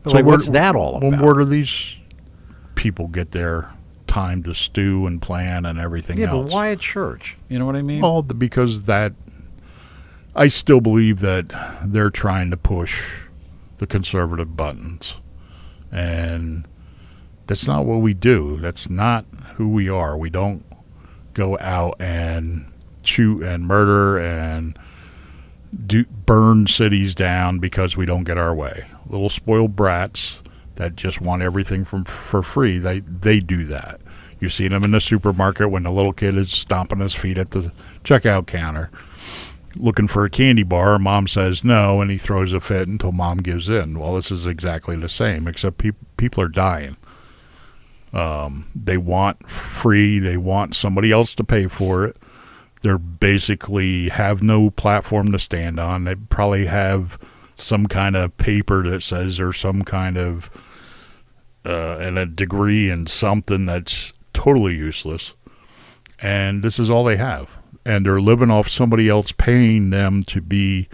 So like, what's that all about? Well, where do these people get their time to stew and plan and everything else? Yeah, but why at church? You know what I mean? Well, because that I still believe that they're trying to push the conservative buttons, and that's not what we do. That's not who we are. We don't go out and shoot and murder and burn cities down because we don't get our way. Little spoiled brats that just want everything for free, they do that. You see them in the supermarket when the little kid is stomping his feet at the checkout counter looking for a candy bar. Mom says no, and he throws a fit until mom gives in. Well, this is exactly the same, except people are dying. They want free. They want somebody else to pay for it. They're basically have no platform to stand on. They probably have some kind of paper that says there's some kind of and a degree in something that's totally useless. And this is all they have. And they're living off somebody else paying them to be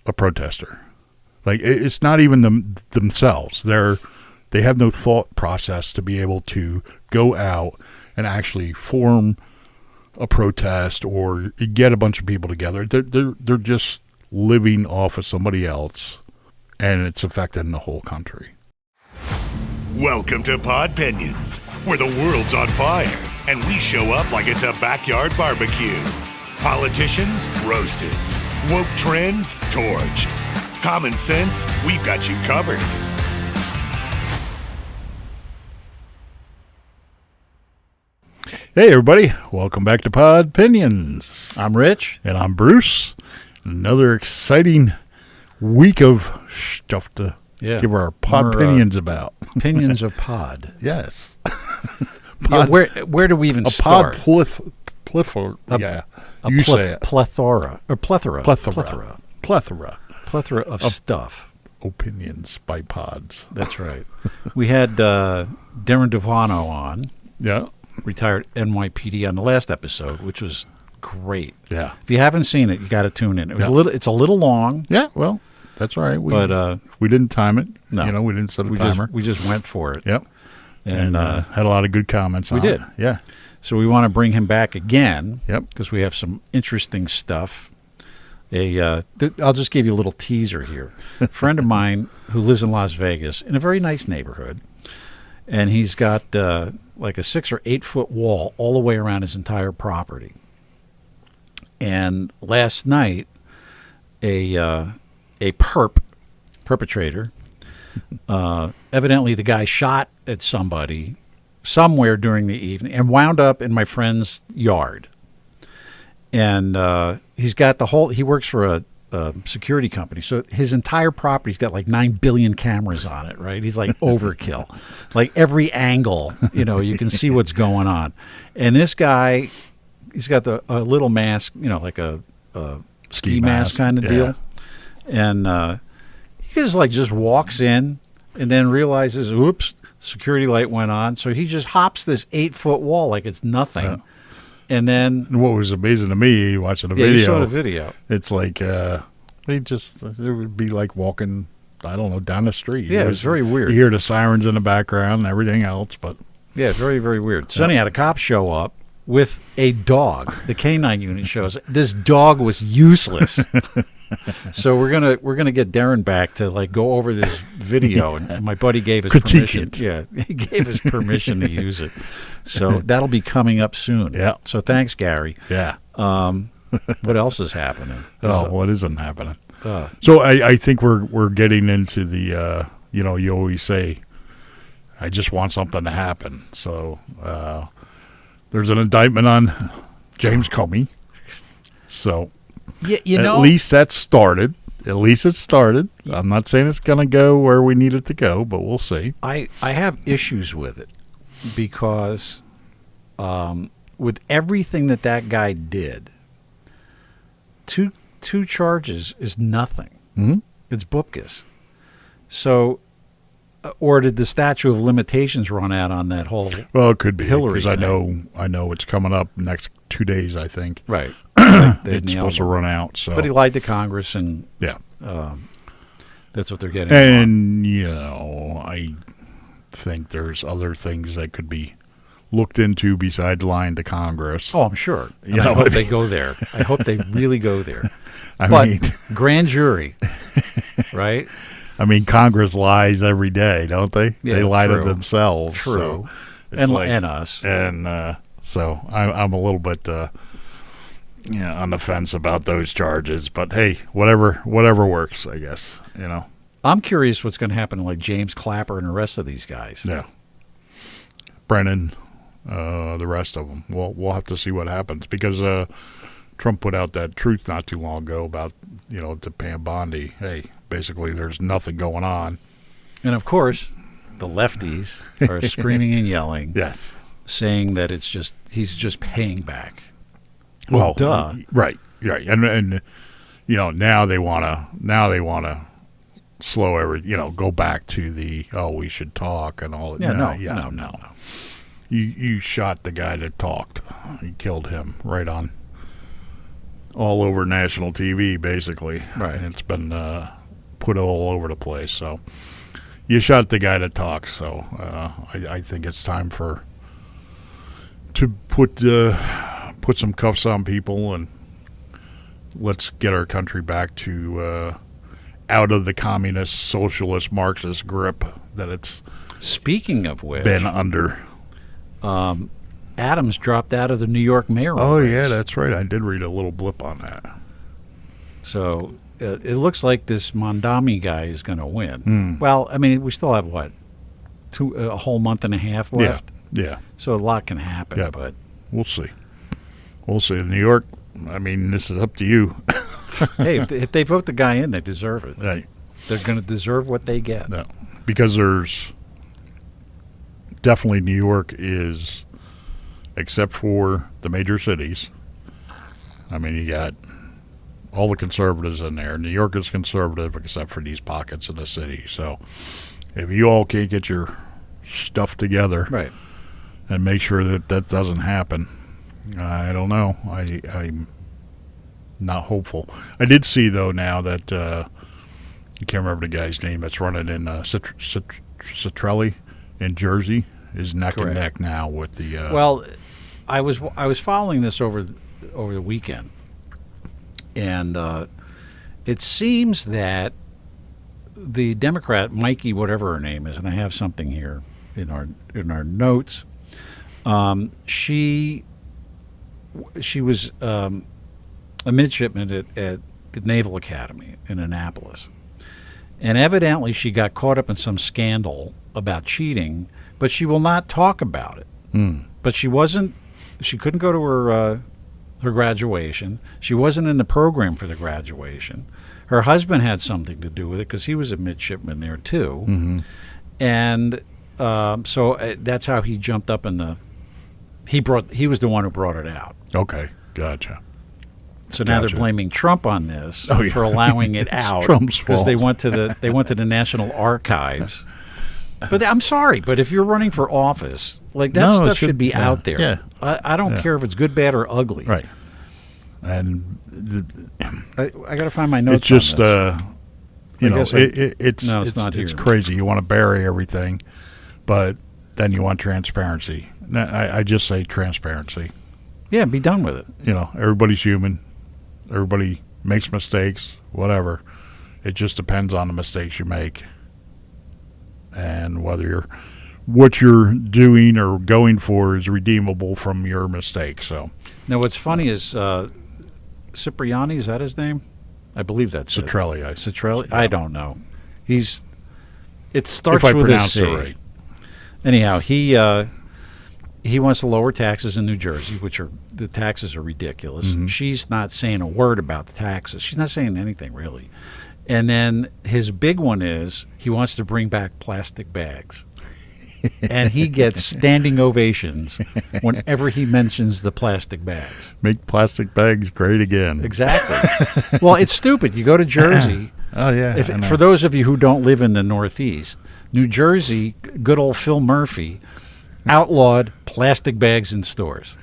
a protester. Like, it's not even themselves. They have no thought process to be able to go out and actually form a protest or get a bunch of people together. They're just living off of somebody else, and it's affecting the whole country. Welcome to Podpinions, where the world's on fire, and we show up like it's a backyard barbecue. Politicians roasted. Woke trends torched. Common sense, we've got you covered. Hey, everybody. Welcome back to Podpinions. I'm Rich. And I'm Bruce. Another exciting week of stuff to give our Podpinions about. Opinions of pod. Yes. Yeah, where do we even start? Plethora. You say it. Plethora. Plethora of stuff. Opinions by pods. That's right. We had Darren Devano on. Yeah. Retired NYPD on the last episode, which was great. Yeah. If you haven't seen it, you got to tune in. It's a little long. Yeah, well, that's all right. But we didn't time it. No. We didn't set a timer. We just went for it. Yep. And had a lot of good comments on it. We did. Yeah. So we want to bring him back again. Yep. Because we have some interesting stuff. I'll just give you a little teaser here. A friend of mine who lives in Las Vegas in a very nice neighborhood, and he's got like a 6 or 8 foot wall all the way around his entire property. And last night, a perpetrator, evidently the guy shot at somebody somewhere during the evening and wound up in my friend's yard. And he's got he works for a security company, so his entire property's got like 9 billion cameras on it, right? He's like overkill. Like every angle, you can see what's going on. And this guy, he's got a little mask, like a ski mask kind of deal. And he just walks in and then realizes, oops, security light went on. So he just hops this 8 foot wall like it's nothing. Yeah. And then what was amazing to me watching the video. You saw the video. It's like it would be like walking, I don't know, down the street. Yeah, it was very weird. You hear the sirens in the background and everything else, but yeah, very, very weird. So anyhow, the cops show up with a dog. The canine unit shows this dog was useless. So we're gonna get Darren back to go over this video, and my buddy gave us permission. Yeah, he gave us permission to use it. So that'll be coming up soon. Yeah. So thanks, Gary. Yeah. What else is happening? What isn't happening? So I think we're getting into the you always say, I just want something to happen. So there's an indictment on James Comey. So. Yeah, at least that started. At least it started. I'm not saying it's going to go where we need it to go, but we'll see. I have issues with it because with everything that guy did, two charges is nothing. Mm-hmm. It's bupkis. So, or did the statute of limitations run out on that whole? Well, it could be Hillary because thing. I know it's coming up next 2 days. I think. Right. It's supposed to run out. So, but he lied to Congress, and yeah, That's what they're getting. on. And, I think there's other things that could be looked into besides lying to Congress. Oh, I'm sure. You I know hope what I they go there. I hope they really go there. I But mean, grand jury, right? Congress lies every day, don't they? Yeah, they lie to true. themselves. True. So it's And us. And so I'm a little bit on the fence about those charges. But hey, whatever works, I guess. I'm curious what's going to happen to like James Clapper and the rest of these guys. Yeah. Brennan, the rest of them. We'll have to see what happens because Trump put out that truth not too long ago about to Pam Bondi. Hey, basically, there's nothing going on. And of course, the lefties are screaming and yelling, Yes. saying that he's just paying back. Well, duh. Right, and now they wanna slow go back to we should talk and all. Yeah, no. You shot the guy that talked. You killed him right on all over national TV, basically. Right. And it's been put all over the place. So you shot the guy that talks. So I think it's time to put some cuffs on people and let's get our country back to out of the communist, socialist, Marxist grip that it's Speaking of which, been under. Adams dropped out of the New York mayoral Oh, race. yeah, that's right. I did read a little blip on that. So it looks like this Mondami guy is going to win. Hmm. Well, we still have, a whole month and a half left? Yeah. So a lot can happen, Yeah. but We'll see. In New York, this is up to you. hey, if they vote the guy in, they deserve it. Right. They're going to deserve what they get. No. Because there's definitely New York is, except for the major cities, you got all the conservatives in there. New York is conservative except for these pockets of the city. So if you all can't get your stuff together Right. and make sure that doesn't happen, I don't know. I'm not hopeful. I did see, though, now that I can't remember the guy's name that's running in Citrelli in Jersey is neck Correct. and neck now with the. Well, I was following this over the weekend, and it seems that the Democrat Mikey, whatever her name is, and I have something here in our notes. She was a midshipman at the Naval Academy in Annapolis, and evidently she got caught up in some scandal about cheating, but she will not talk about it. But she couldn't go to her graduation. She wasn't in the program for the graduation. Her husband had something to do with it because he was a midshipman there too. Mm-hmm. And so that's how he jumped up in the. He was the one who brought it out. Okay, gotcha. So now Gotcha. they're blaming Trump on this Oh, yeah. for allowing it out Trump's because they fault. went to the National Archives. But I'm sorry, but if you're running for office, that No, it stuff should- should be yeah, out there. yeah. I don't Yeah. care if it's good, bad, or ugly. Right. And I got to find my notes. it's just, on this. it's No, it's not it's here. crazy. You want to bury everything, but then you want transparency. I just say transparency. Yeah, be done with it. Everybody's human. Everybody makes mistakes, whatever. It just depends on the mistakes you make and whether what you're doing or going for is redeemable from your mistake. So Now, what's funny is Cipriani, is that his name? I believe that's it. Citrelli, Citrelli? Yeah. I don't know. It starts if I with a pronounce C. it right. Anyhow, he wants to lower taxes in New Jersey, which the taxes are ridiculous. Mm-hmm. She's not saying a word about the taxes. She's not saying anything really. And then his big one is he wants to bring back plastic bags. And he gets standing ovations whenever he mentions the plastic bags. Make plastic bags great again. Exactly. Well, it's stupid. You go to Jersey. Oh, yeah. I know. For those of you who don't live in the Northeast, New Jersey, good old Phil Murphy outlawed plastic bags in stores.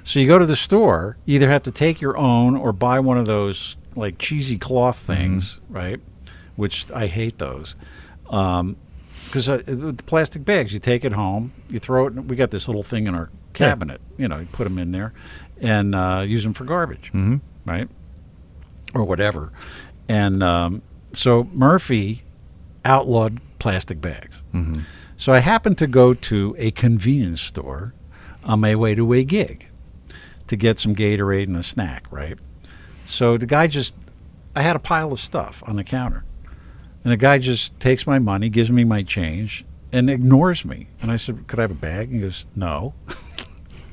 So you go to the store, you either have to take your own or buy one of those cheesy cloth things, right, which I hate those. Because the plastic bags, you take it home, you throw it. We got this little thing in our cabinet. You know, you put them in there and use them for garbage, right? Or whatever. And so Murphy outlawed plastic bags. So I happened to go to a convenience store on my way to a gig to get some Gatorade and a snack, right? So the guy I had a pile of stuff on the counter. And the guy just takes my money, gives me my change, and ignores me. And I said, could I have a bag? And he goes, no.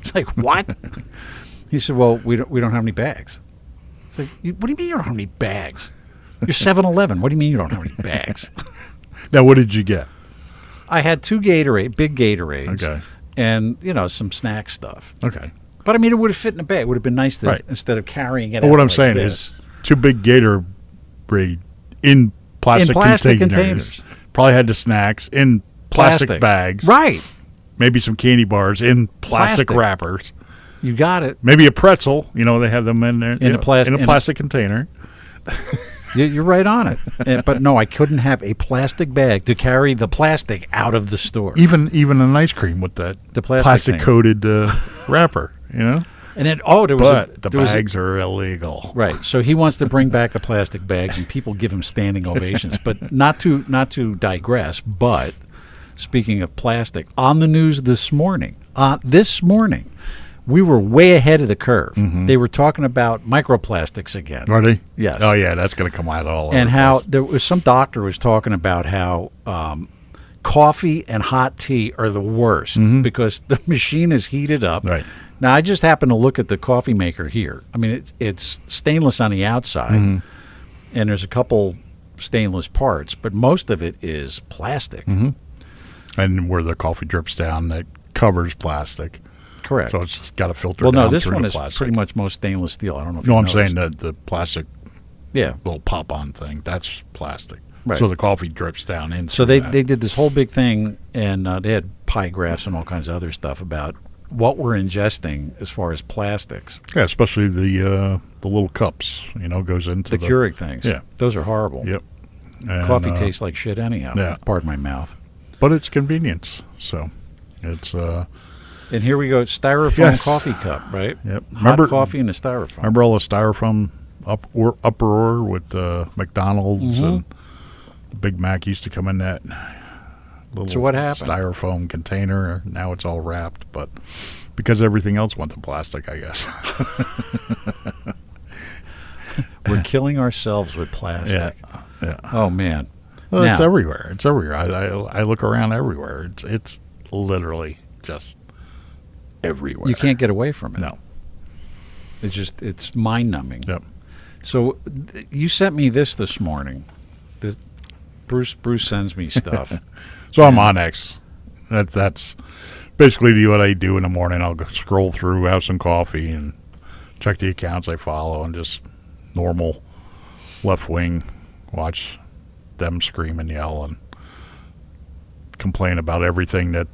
It's like, what? He said, well, we don't have any bags. It's like, what do you mean you don't have any bags? You're 7-Eleven. What do you mean you don't have any bags? Now, what did you get? I had 2 big Gatorades. Okay. And, some snack stuff. Okay. But, I mean, it would have fit in a bag. It would have been nice to, instead of carrying it out. But what I'm like saying this. is 2 big Gatorade in plastic containers. Probably had the snacks in plastic bags. Right. Maybe some candy bars in plastic wrappers. You got it. Maybe a pretzel. They have them in there. In a plastic container. You're right on it. But no, I couldn't have a plastic bag to carry the plastic out of the store. Even an ice cream with the plastic coated wrapper, And then, the bags are illegal. Right. So he wants to bring back the plastic bags, and people give him standing ovations. But not to digress, but speaking of plastic, on the news this morning, we were way ahead of the curve. They were talking about microplastics again. Are they? Yes. Oh, yeah, that's going to come out all over. And how there was some doctor was talking about how coffee and hot tea are the worst because the machine is heated up. Right. Now, I just happened to look at the coffee maker here. I mean, it's stainless on the outside, and there's a couple stainless parts, but most of it is plastic. And where the coffee drips down, that covers plastic. Correct. So it's got a filter down. Well, no, this through one the is plastic. pretty much most stainless steel. I don't know if No, you I'm noticed. saying that the plastic Yeah. little pop-on thing, that's plastic. Right. So the coffee drips down into So they that. did this whole big thing, and they had pie graphs and all kinds of other stuff about what we're ingesting as far as plastics. Yeah, especially the little cups, goes into The Keurig things. Yeah. Those are horrible. Yep. And, Coffee tastes like shit anyhow. Yeah. Pardon my mouth. But it's convenience, so it's... And here we go, styrofoam Yes. coffee cup, right? Yep. Hot coffee in a styrofoam. Remember all the styrofoam uproar with McDonald's and the Big Mac used to come in that little So what happened? styrofoam container. Now it's all wrapped, but because everything else went to plastic, I guess. We're killing ourselves with plastic. Yeah. Oh, man. Well, Now- it's everywhere. It's everywhere. I look around everywhere. It's literally just everywhere. You can't get away from it. No. It's mind-numbing. Yep. So you sent me this morning. Bruce sends me stuff. So I'm on X. That's basically what I do in the morning. I'll go scroll through, have some coffee, and check the accounts I follow, and just normal left wing, watch them scream and yell and complain about everything that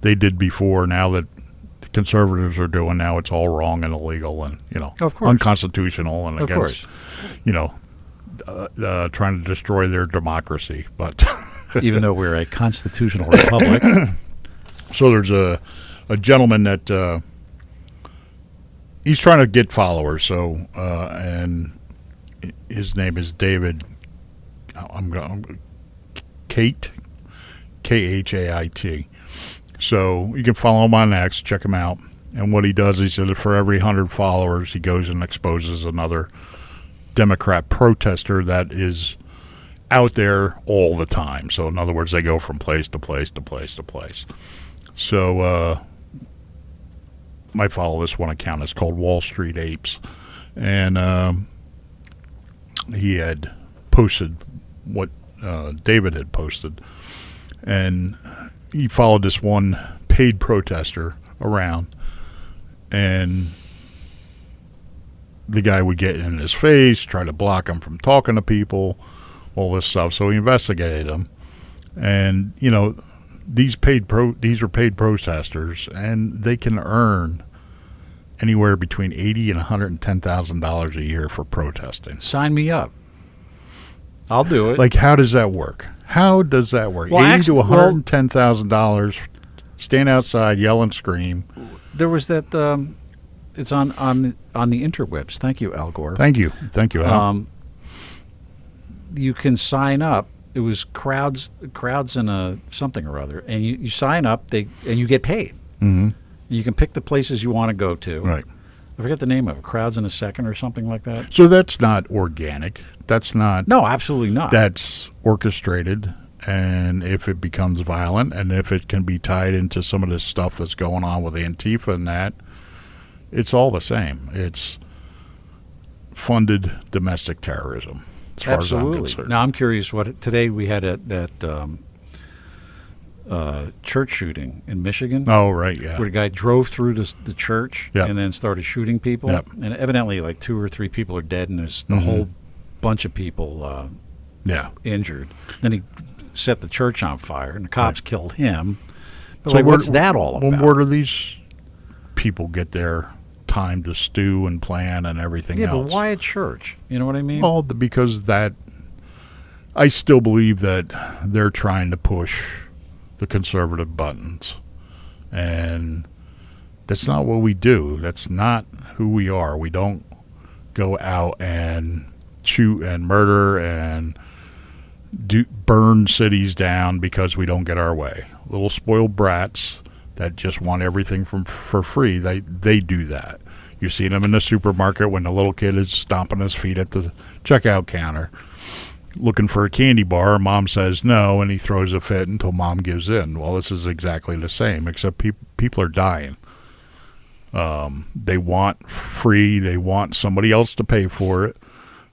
they did before. Now that the conservatives are doing, now it's all wrong and illegal and Of course. unconstitutional and Of against trying to destroy their democracy. But Even though we're a constitutional republic. so there's a gentleman that he's trying to get followers. So and his name is David. I'm going Kate, Khait. So you can follow him on X, check him out. And what he does, he said, for every 100 followers, he goes and exposes another Democrat protester that is out there all the time. So in other words, they go from place to place to place to place. So I follow this one account. It's called Wall Street Apes. And he had posted what David had posted. And he followed this one paid protester around. And the guy would get in his face, try to block him from talking to people, all this stuff. So he investigated him. And, these are paid protesters, and they can earn anywhere between $80,000 and $110,000 a year for protesting. Sign me up. I'll do it. Like, how does that work? How does that work? Well, $80,000 to $110,000. Stand outside, yell and scream. There was that. It's on the interwebs. Thank you, Al Gore. Thank you, Al. You can sign up. It was crowds in a something or other, and you sign up. And you get paid. Mm-hmm. You can pick the places you want to go to. Right. I forget the name of it. Crowds in a Second or something like that. So that's not organic. That's not. No, absolutely not. That's orchestrated. And if it becomes violent, and if it can be tied into some of this stuff that's going on with Antifa and that, it's all the same. It's funded domestic terrorism, as far as I'm concerned. Now, I'm curious today we had that church shooting in Michigan. Oh, right, yeah. Where the guy drove through the church and then started shooting people. Yep. And evidently, like 2 or 3 people are dead, and there's a whole bunch of people injured. Then he set the church on fire, and the cops killed him. But So what's that all about? Where do these people get their time to stew and plan and everything else? Yeah, but why a church? You know what I mean? Well, because I still believe that they're trying to push the conservative buttons. And that's not what we do. That's not who we are. We don't go out and shoot and murder and burn cities down because we don't get our way. Little spoiled brats that just want everything for free, they do that. You see them in the supermarket when the little kid is stomping his feet at the checkout counter looking for a candy bar. Mom says no, and he throws a fit until mom gives in. Well, this is exactly the same, except people are dying. They want free. They want somebody else to pay for it.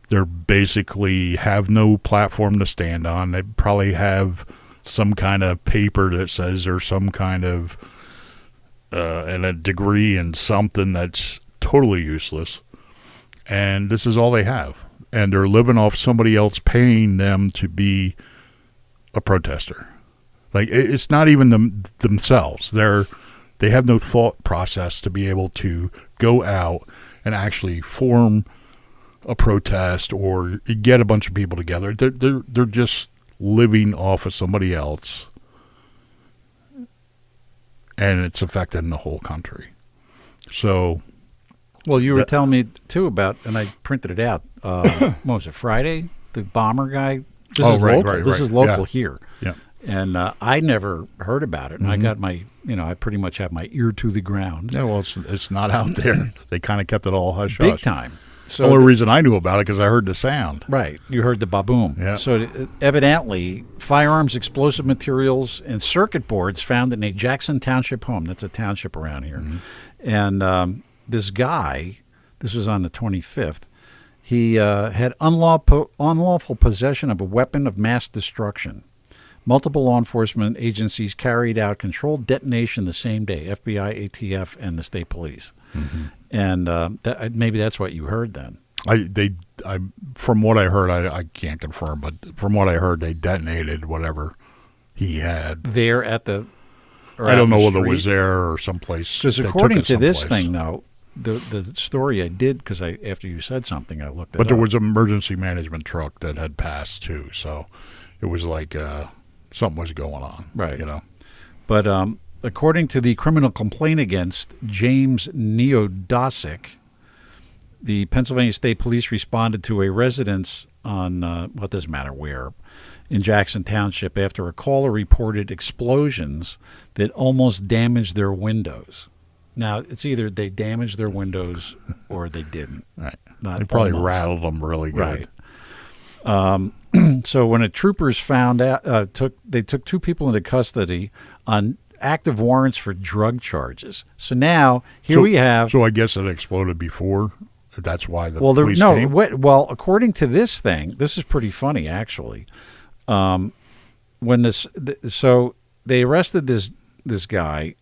They're basically have no platform to stand on. They probably have some kind of paper that says there's some kind of and a degree in something that's totally useless. And this is all they have. And they're living off somebody else paying them to be a protester. Like, it's not even themselves. They have no thought process to be able to go out and actually form a protest or get a bunch of people together. They're just living off of somebody else, and it's affecting the whole country. So, well, you were telling me too about, and I printed it out. What was it, Friday? The bomber guy. This is local. This is local here. Yeah. And I never heard about it. And I got my, I pretty much have my ear to the ground. Yeah, well, it's not out there. They kind of kept it all hush-hush. Big time. So the only reason I knew about it because I heard the sound. Right. You heard the ba-boom. Yeah. So evidently, firearms, explosive materials, and circuit boards found in a Jackson Township home. That's a township around here. Mm-hmm. And this guy, this was on the 25th, he had unlawful possession of a weapon of mass destruction. Multiple law enforcement agencies carried out controlled detonation the same day, FBI, ATF, and the state police. Mm-hmm. And maybe that's what you heard then. From what I heard, I can't confirm, but from what I heard, they detonated whatever he had. There at the I don't know whether it was there or someplace. Because according to this thing, though, the story I did, because after you said something, I looked it up. But there was an emergency management truck that had passed, too, so it was like something was going on. Right. But according to the criminal complaint against James Neodosic, the Pennsylvania State Police responded to a residence on, what doesn't matter where, in Jackson Township after a caller reported explosions that almost damaged their windows. Now, it's either they damaged their windows or they didn't. Right. Not they probably almost. Rattled them really good. Right. So when the troopers found out, they took 2 people into custody on active warrants for drug charges. So now we have. So I guess it exploded before. That's why the police came. Well, according to this thing, this is pretty funny actually. So they arrested this guy,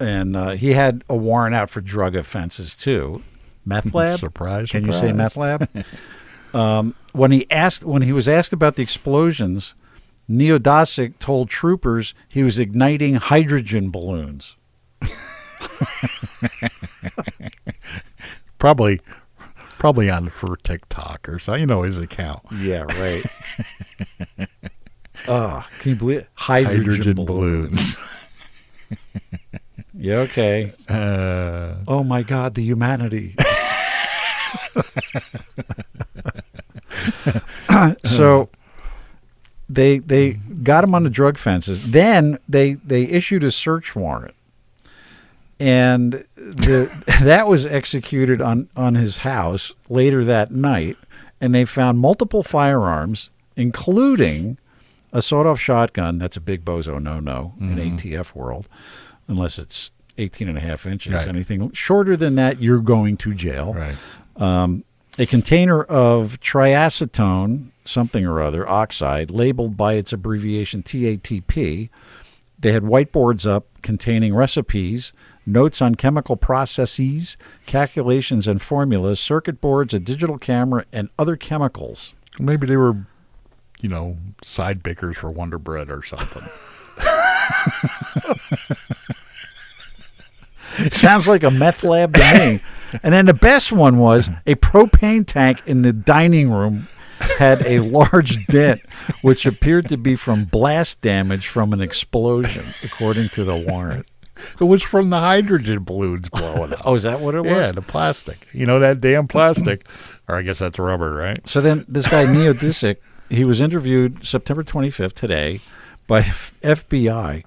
and he had a warrant out for drug offenses too. Meth lab. Surprise! Can you say meth lab? When he was asked about the explosions, Neodosic told troopers he was igniting hydrogen balloons. Probably Probably on for TikTok or so. His account. Yeah, right. Oh, can you believe it? Hydrogen balloons. Yeah, okay. Oh my God, the humanity. So they got him on the drug fences. Then they issued a search warrant, and that was executed on his house later that night. And they found multiple firearms, including a sawed-off shotgun. That's a big bozo no-no in ATF world, unless it's 18 and a half inches. Right. Anything shorter than that, you're going to jail. Right. A container of triacetone, something or other, oxide, labeled by its abbreviation TATP. They had whiteboards up containing recipes, notes on chemical processes, calculations and formulas, circuit boards, a digital camera, and other chemicals. Maybe they were, side bakers for Wonder Bread or something. Sounds like a meth lab to me. And then the best one was a propane tank in the dining room had a large dent, which appeared to be from blast damage from an explosion, according to the warrant. It was from the hydrogen balloons blowing up. Oh, is that what it was? Yeah, the plastic. That damn plastic. Or I guess that's rubber, right? So then this guy, Neo Disick, he was interviewed September 25th, today, by FBI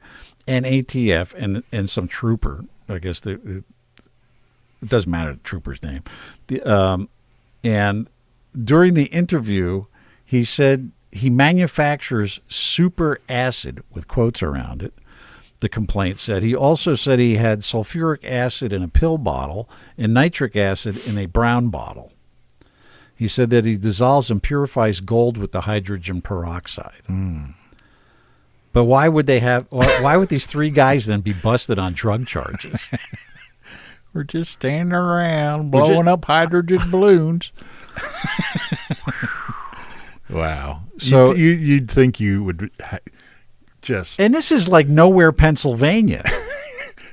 and ATF and some trooper. I guess it doesn't matter the trooper's name. And during the interview, he said he manufactures super acid, with quotes around it. The complaint said. He also said he had sulfuric acid in a pill bottle and nitric acid in a brown bottle. He said that he dissolves and purifies gold with the hydrogen peroxide. But why would these three guys then be busted on drug charges? We're just standing around blowing up hydrogen balloons. Wow. So you'd think you would just... And this is like nowhere, Pennsylvania,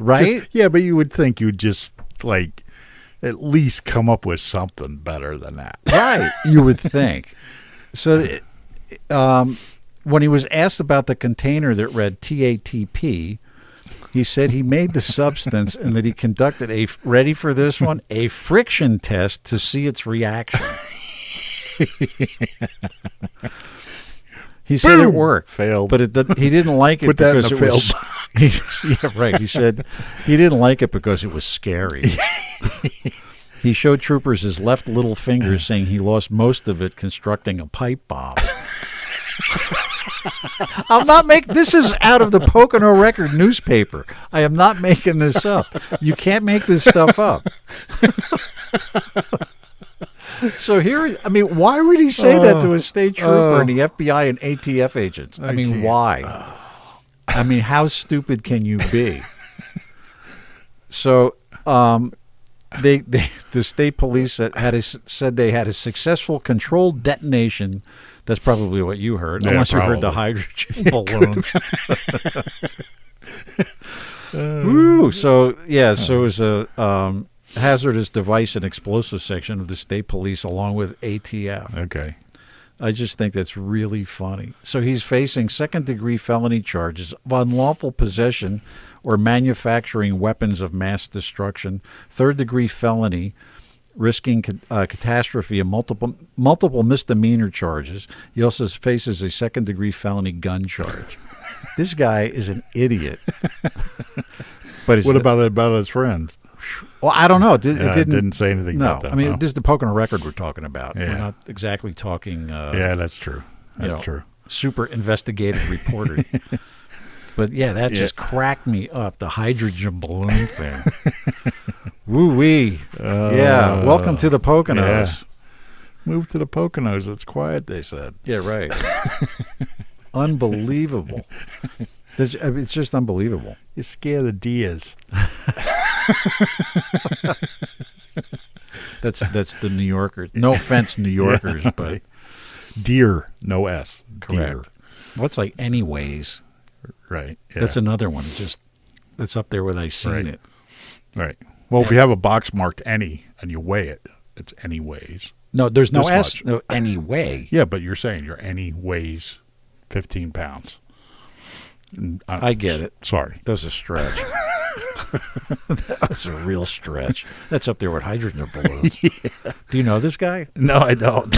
right? Yeah, but you would think you'd just, at least come up with something better than that. Right, you would think. So when he was asked about the container that read TATP, he said he made the substance and that he conducted ready for this one, a friction test to see its reaction. He said it worked. Failed. But he didn't like it Put that because in a it was... failed box. Yeah, right. He said he didn't like it because it was scary. He showed troopers his left little finger, saying he lost most of it constructing a pipe bomb. I'm not making this is out of the Pocono Record newspaper. I am not making this up. You can't make this stuff up. So why would he say that to a state trooper and the FBI and ATF agents? Why? How stupid can you be? So, the state police said they had a successful controlled detonation. That's probably what you heard, unless you heard the hydrogen balloons. Ooh, so it was a hazardous device and explosive section of the state police along with ATF. Okay. I just think that's really funny. So he's facing second-degree felony charges of unlawful possession or manufacturing weapons of mass destruction, third-degree felony, risking catastrophe, and multiple misdemeanor charges. He also faces a second-degree felony gun charge. This guy is an idiot. But what about his friends? Well, I don't know. It didn't say anything about them. This is the Pocono Record we're talking about. Yeah. We're not exactly talking... yeah, that's true. That's true. Super investigative reporter. But, yeah, that just cracked me up, the hydrogen balloon thing. Woo-wee. Yeah, welcome to the Poconos. Yeah. Move to the Poconos. It's quiet, they said. Yeah, right. Unbelievable. It's just unbelievable. You're scared of deers. That's the New Yorkers. No offense, New Yorkers, but deer, no S. Correct. Deer. What's anyways? Right. Yeah. That's another one. It's up there with I seen it. Right. Well, if you have a box marked any and you weigh it, It's any weighs. No, there's no This S. much. No, anyway. Yeah, but you're saying your any weighs 15 pounds. I get it. Sorry. That was a stretch. That was a real stretch. That's up there with hydrogen balloons. Do you know this guy? No, I don't.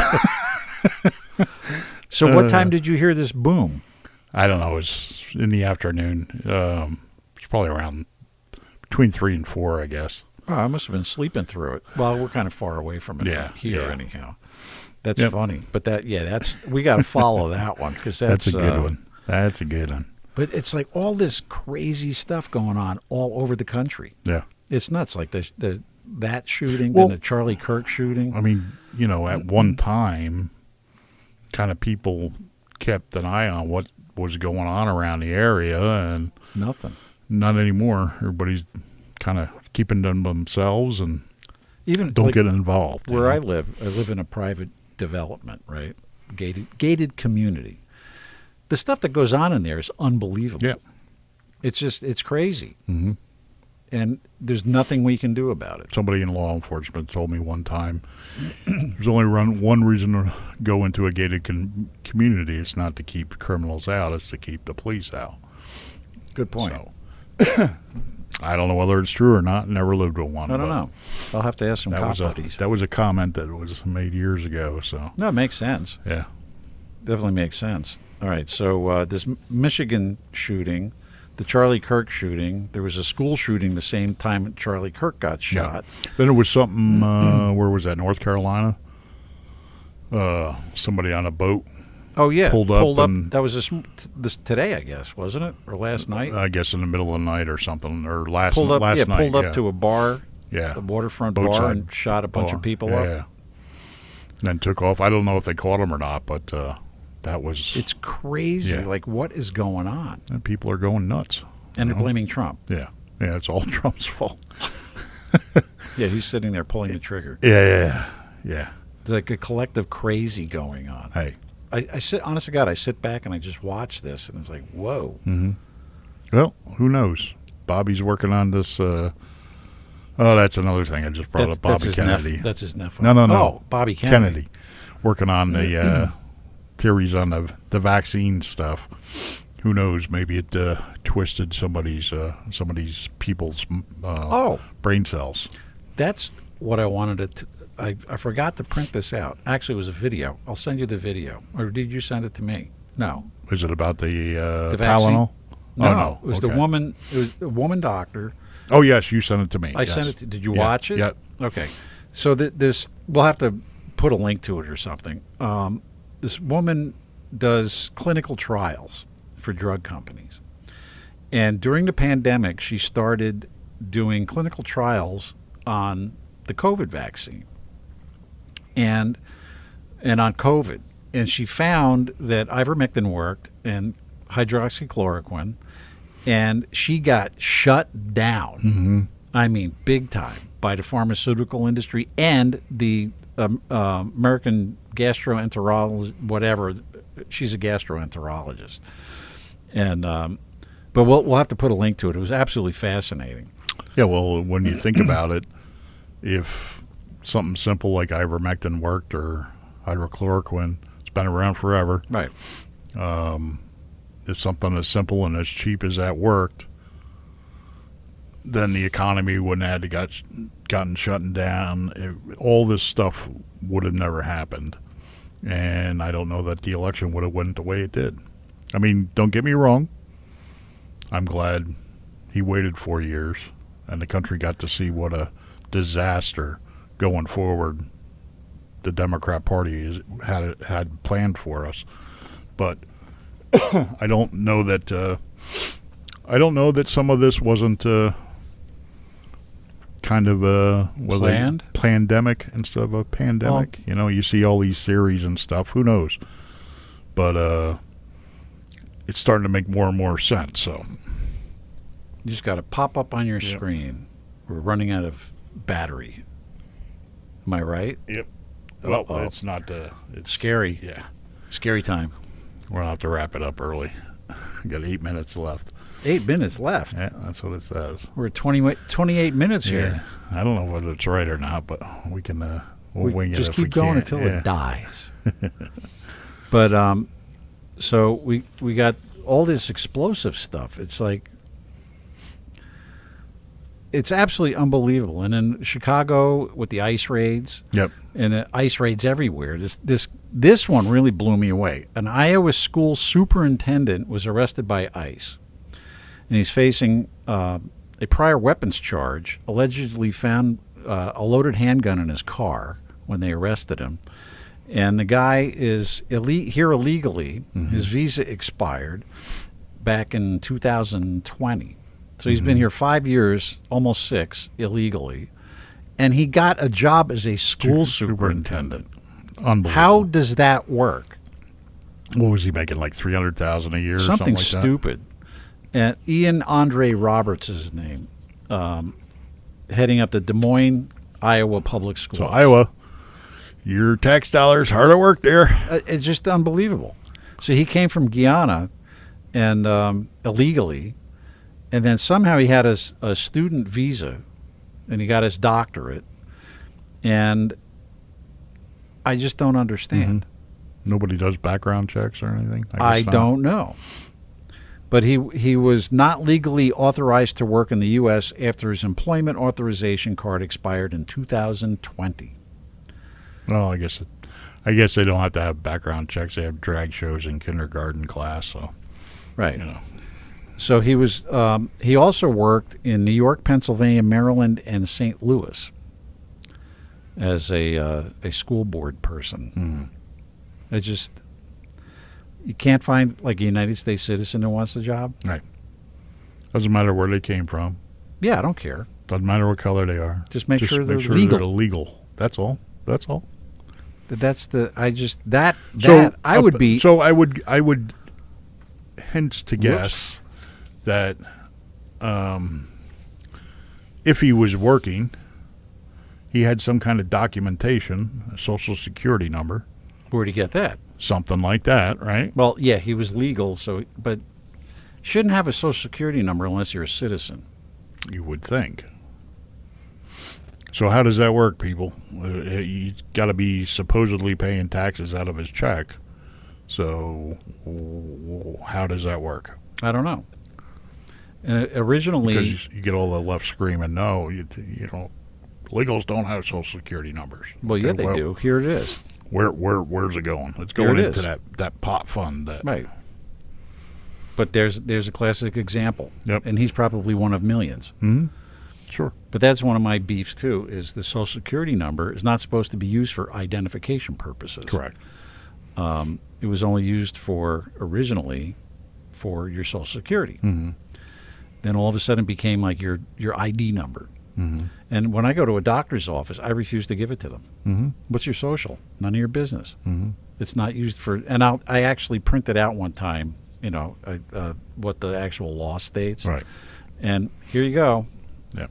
So what time did you hear this boom? I don't know. It was in the afternoon. It's probably around between 3 and 4, I guess. Oh, I must have been sleeping through it. Well, we're kind of far away from it from here anyhow. That's funny. But we got to follow that one because that's a good one. That's a good one. But it's like all this crazy stuff going on all over the country. Yeah. It's nuts. Like that shooting, Well, then the Charlie Kirk shooting. I mean, at one time, kind of people kept an eye on what was going on around the area, and Nothing. not anymore. Everybody's kind of keeping them themselves and Even don't like get involved. where I live in a private development, right? Gated community. The stuff that goes on in there is unbelievable. Yeah. It's crazy. Mm-hmm. And there's nothing we can do about it. Somebody in law enforcement told me one time there's only one reason to go into a gated community. It's not to keep criminals out. It's to keep the police out. Good point. So, I don't know whether it's true or not. Never lived with one. I don't know. I'll have to ask some cop That buddies. was a comment that was made years ago. So No, it makes sense. yeah. Definitely makes sense. All right, so this Michigan shooting, the Charlie Kirk shooting, there was a school shooting the same time Charlie Kirk got shot. Then there was something, where was that, North Carolina? Somebody on a boat, Oh, yeah. Pulled up and- That was this today, I guess, wasn't it? Or last night? I guess in the middle of the night or something, or last pulled up night. pulled up to a bar, yeah. a waterfront bar, Boatside and shot a bunch bar. of people yeah, up. Yeah. And then took off. I don't know if they caught him or not, but that was... It's crazy. Yeah. Like, what is going on? And people are going nuts. And they're blaming Trump. Yeah. Yeah, it's all Trump's fault. Yeah, he's sitting there pulling the trigger. Yeah. There's like a collective crazy going on. Hey. I sit, honest to God, I sit back and I just watch this, and it's like, whoa. Mm-hmm. Well, who knows? Bobby's working on this. That's another thing I just brought up. Bobby Kennedy. That's his nephew. No. Oh, Bobby Kennedy. Working on the theories on the vaccine stuff. Who knows? Maybe it twisted some of these people's brain cells. That's what I wanted to. I forgot to print this out. Actually, it was a video. I'll send you the video. Or did you send it to me? No. Is it about the vaccine? Tylenol? No, Oh, no. It was Okay. the woman. It was a woman doctor. Oh, yes, you sent it to me. I Yes. sent it. Did you Yeah. watch it? Yeah. Okay. So this, we'll have to put a link to it or something. This woman does clinical trials for drug companies, and during the pandemic, she started doing clinical trials on the COVID vaccine and on COVID, and she found that ivermectin worked and hydroxychloroquine, and she got shut down. Mm-hmm. I mean, big time by the pharmaceutical industry and the American gastroenterologist, whatever. She's a gastroenterologist, and but we'll have to put a link to it. It was absolutely fascinating. Yeah, well, when you think about it, if something simple like ivermectin worked or hydrochloroquine, it's been around forever. Right. If something as simple and as cheap as that worked, then the economy wouldn't have gotten shut down. All this stuff would have never happened. And I don't know that the election would have went the way it did. I mean, don't get me wrong. I'm glad he waited 4 years and the country got to see what a disaster going forward the Democrat Party had planned for us. But I don't know that some of this wasn't kind of Planned? Pandemic instead of a pandemic. Well, You see all these theories and stuff. Who knows? But it's starting to make more and more sense. So You just got to pop up on your screen. We're running out of battery. Am I right? yep. Well, Uh-oh. it's not. It's Scary. Yeah, Scary time. we're gonna have to wrap it up early. We got 8 minutes left. 8 minutes left. Yeah, that's what it says. We're at 28 minutes here. I don't know whether it's right or not, but we can We'll wing it just if keep we going can. until Yeah. it dies. But so we got all this explosive stuff. It's like it's absolutely unbelievable. And in Chicago with the ice raids, Yep. and ice raids everywhere. This one really blew me away. An Iowa school superintendent was arrested by ICE, and he's facing a prior weapons charge. Allegedly found a loaded handgun in his car when they arrested him, and the guy is here illegally. Mm-hmm. His visa expired back in 2020, so he's been here 5 years, almost 6, illegally. And he got a job as a school superintendent. Unbelievable. How does that work? What was he making? Like $300,000 a year, or Something something like stupid. And Ian Andre Roberts is his name, heading up the Des Moines, Iowa public schools. So Iowa, your tax dollars hard at work there. It's just unbelievable. So he came from Guyana, and illegally, and then somehow he had a student visa, and he got his doctorate, and I just don't understand. Nobody does background checks or anything? I guess not. don't know. But he was not legally authorized to work in the U.S. after his employment authorization card expired in 2020. Well, I guess they don't have to have background checks. They have drag shows in kindergarten class, so Right. you know. So he was. He also worked in New York, Pennsylvania, Maryland, and St. Louis as a school board person. It just you can't find like a United States citizen who wants the job. Right. Doesn't matter where they came from. Yeah, I don't care. Doesn't matter what color they are. Just make sure they're legal. They're legal. That's all. That's all. That's the. I just that So that I would be. So I would hence to guess that if he was working, he had some kind of documentation, a social security number, Where'd he get that? something like that, right? Well, yeah, he was legal, so but shouldn't have a social security number unless you're a citizen. You would think. So how does that work, people? He's got to be supposedly paying taxes out of his check. So how does that work? I don't know. And originally, Because you get all the left screaming, no, you don't. Illegals don't have social security numbers. well, yeah, Okay, they do. Here it is. Where's it going? It's Here going it into is. that pot fund. Right. But there's a classic example. Yep. And he's probably one of millions. Sure. But that's one of my beefs too. Is the social security number is not supposed to be used for identification purposes. Correct. It was only used originally for your social security. Then all of a sudden it became like your ID number. And when I go to a doctor's office, I refuse to give it to them. What's your social? None of your business. It's not used for. And I actually printed out one time, what the actual law states. Right. And here you go. Yep.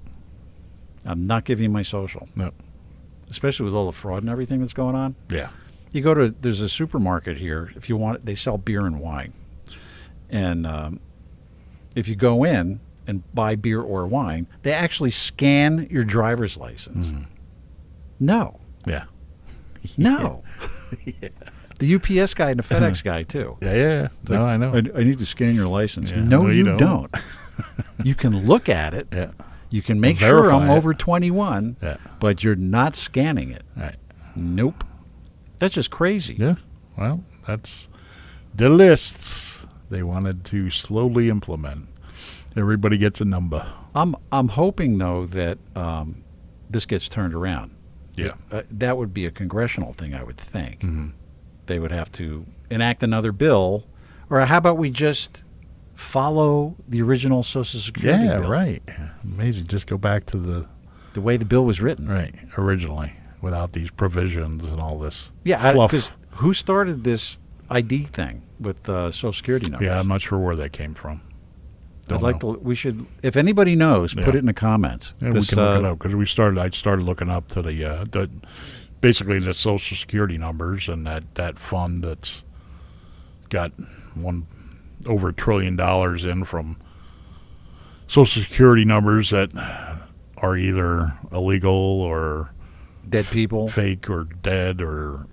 I'm not giving you my social. Yep. Especially with all the fraud and everything that's going on. Yeah. You go there's a supermarket here. If you want, they sell beer and wine. And if you go in and buy beer or wine, they actually scan your driver's license. No. Yeah. No. The UPS guy and the FedEx guy, too. Yeah. It's No, like, I know. I need to scan your license. Yeah. No, No, you you don't. You can look at it. Yeah. You can make Verify sure I'm it. over 21, Yeah. but you're not scanning it. Right. Nope. That's just crazy. Yeah. Well, that's the lists they wanted to slowly implement. Everybody gets a number. I'm hoping though that this gets turned around. Yeah. That would be a congressional thing, I would think. They would have to enact another bill, or how about we just follow the original Social Security Yeah, bill? right. Amazing. Just go back to The way the bill was written. right originally without these provisions and all this Yeah, fluff. because who started this ID thing with Social Security numbers? Yeah, I'm not sure where that came from. I'd like to. We should. If anybody knows, put Yeah. it in the comments. Yeah, we can look it up because I started looking up to the basically the Social Security numbers and that fund that's got over $1 trillion in from Social Security numbers that are either illegal or dead people. Fake or dead, or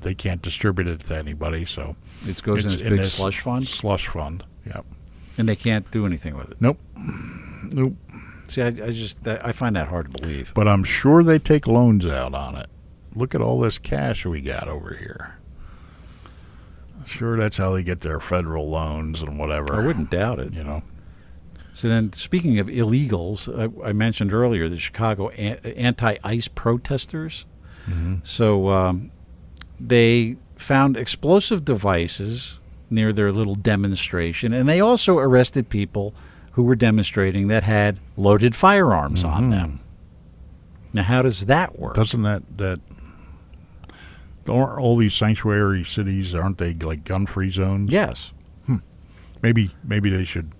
they can't distribute it to anybody. So It goes in this big slush fund? Slush fund, yep. And they can't do anything with it? Nope. See, I find that hard to believe. But I'm sure they take loans out on it. Look at all this cash we got over here. Sure, that's how they get their federal loans and whatever. I wouldn't doubt it. So then, speaking of illegals, I mentioned earlier the Chicago anti-ICE protesters. Mm-hmm. So they found explosive devices near their little demonstration, and they also arrested people who were demonstrating that had loaded firearms on them. Now, how does that work? Doesn't that aren't all these sanctuary cities, aren't they like gun-free zones? Yes. Maybe they should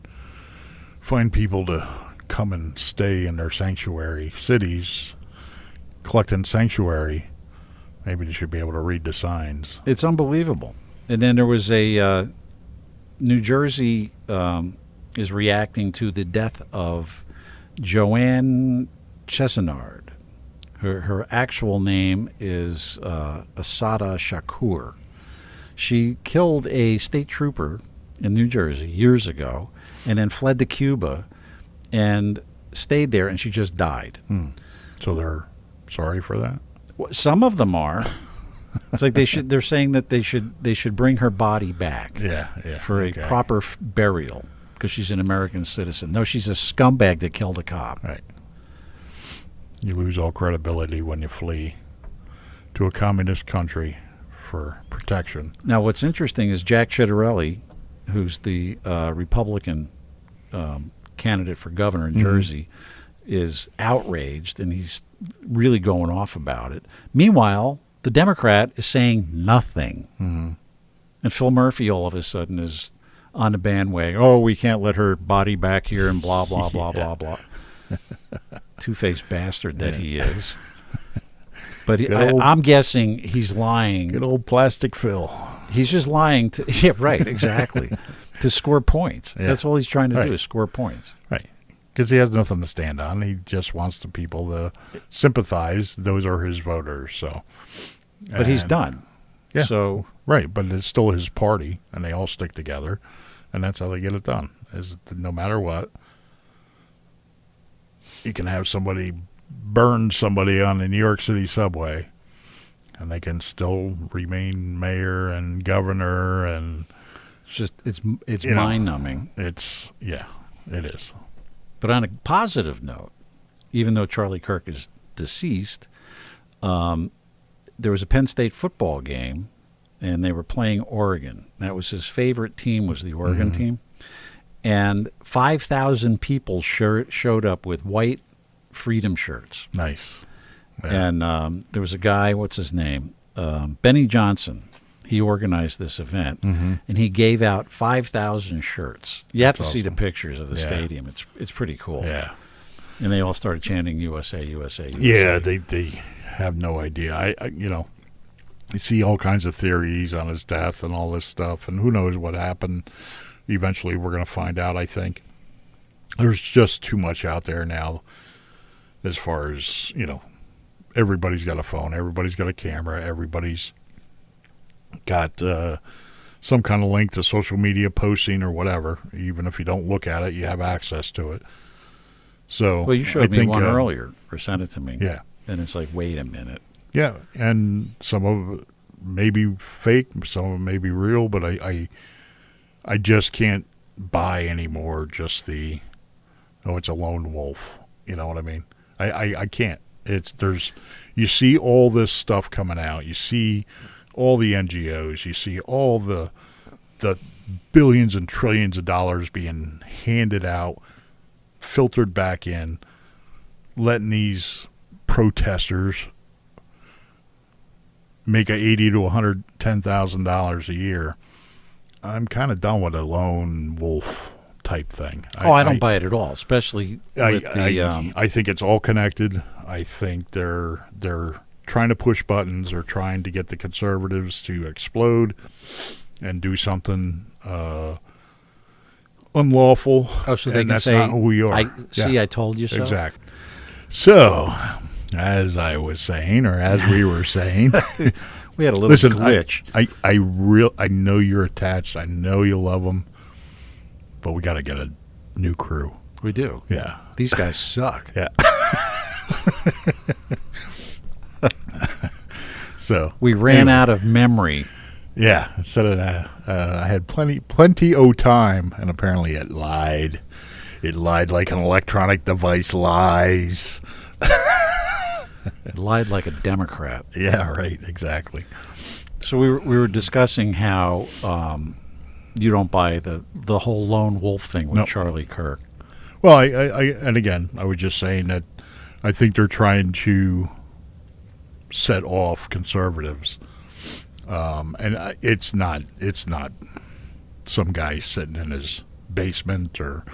find people to come and stay in their sanctuary cities, collecting sanctuary. Maybe they should be able to read the signs. It's unbelievable. And then there was a New Jersey is reacting to the death of Joanne Chesnard. Her actual name is Asada Shakur. She killed a state trooper in New Jersey years ago and then fled to Cuba and stayed there, and she just died. So they're sorry for that? Some of them are. It's like they're saying that they should bring her body back for a proper burial because she's an American citizen. No, she's a scumbag that killed a cop. Right. You lose all credibility when you flee to a communist country for protection. Now, what's interesting is Jack Ciattarelli, who's the Republican candidate for governor in Jersey, is outraged, and he's really going off about it. Meanwhile, the Democrat is saying nothing. And Phil Murphy all of a sudden is on the bandwagon. Oh, we can't let her body back here and blah, blah, blah, blah, blah. Two-faced bastard that he is. But I'm guessing he's lying. Good old plastic Phil. He's just lying to, yeah, right, exactly, to score points. Yeah. That's all he's trying to do is score points. Right. Because he has nothing to stand on. He just wants the people to sympathize. Those are his voters. So, but he's done. Yeah. So right, but it's still his party, and they all stick together, and that's how they get it done. Is no matter what, you can have somebody burn somebody on the New York City subway, and they can still remain mayor and governor, and it's mind-numbing. It is. But on a positive note, even though Charlie Kirk is deceased, there was a Penn State football game, and they were playing Oregon. That was his favorite team, was the Oregon team. And 5,000 people showed up with white Freedom shirts. Nice. Yeah. And there was a guy, what's his name? Benny Johnson. He organized this event, and he gave out 5,000 shirts. You have to see the pictures of the stadium. It's pretty cool. Yeah. And they all started chanting USA, USA, USA. Yeah, they have no idea. You see all kinds of theories on his death and all this stuff, and who knows what happened. Eventually we're going to find out, I think. There's just too much out there now as far as, everybody's got a phone, everybody's got a camera, everybody's got some kind of link to social media posting or whatever. Even if you don't look at it, you have access to it. So, well, you showed me one earlier, or sent it to me. Yeah. And it's like, wait a minute. Yeah, and some of it may be fake, some of it may be real, but I just can't buy anymore just it's a lone wolf. You know what I mean? I can't. You see all this stuff coming out. You see all the NGOs. You see all the billions and trillions of dollars being handed out, filtered back in, letting these protesters make $80,000 to $110,000 a year. I'm kind of done with a lone wolf type thing. I don't buy it at all, especially with I think it's all connected. I think they're trying to push buttons or trying to get the conservatives to explode and do something unlawful. Oh, so they can that's say, not who we are. I told you so. Exactly. So, As I was saying, or as we were saying, We had a little listen, glitch. I know you're attached. I know you love them, but we got to get a new crew. We do. Yeah. These guys suck. Yeah. So We ran anyway. out of memory. Yeah, instead of that, I had plenty o' time, and apparently it lied. It lied like an electronic device lies. It lied like a Democrat. Yeah, right, exactly. So we were discussing how you don't buy the whole lone wolf thing with Nope. Charlie Kirk. Well, and again, I was just saying that I think they're trying to set off conservatives, and it's not some guy sitting in his basement or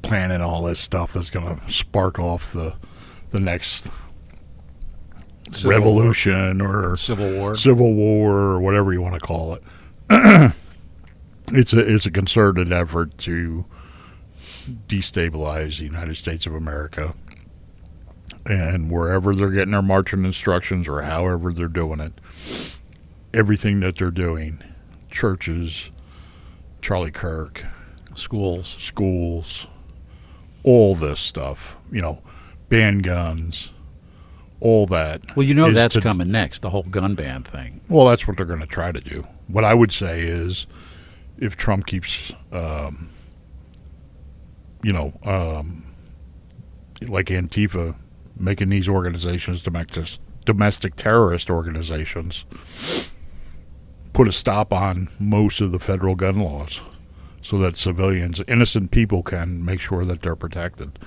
planning all this stuff that's going to spark off the next revolution or Civil War. or whatever you want to call it. It's a concerted effort to destabilize the United States of America, and wherever they're getting their marching instructions or however they're doing it, everything that they're doing, churches, Charlie Kirk, schools, all this stuff, ban guns, all that. Well, is that's coming next, the whole gun ban thing. Well, that's what they're going to try to do. What I would say is, if Trump keeps, like Antifa, making these organizations domestic terrorist organizations, put a stop on most of the federal gun laws so that civilians, innocent people, can make sure that they're protected.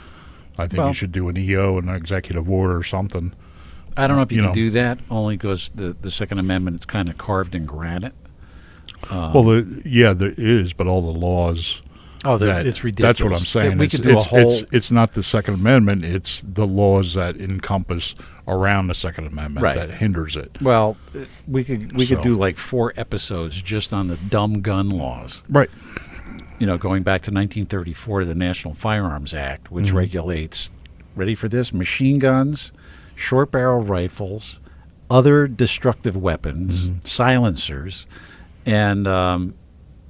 I think you should do an EO, an executive order or something. I don't know if you can do that, only because the Second Amendment is kind of carved in granite. There is, but all the laws. It's ridiculous. That's what I'm saying. We could do a whole. It's not the Second Amendment. It's the laws that encompass around the Second Amendment that hinders it. Well, we could do like 4 episodes just on the dumb gun laws. Right. Going back to 1934, the National Firearms Act, which regulates, ready for this, machine guns, short barrel rifles, other destructive weapons, silencers, and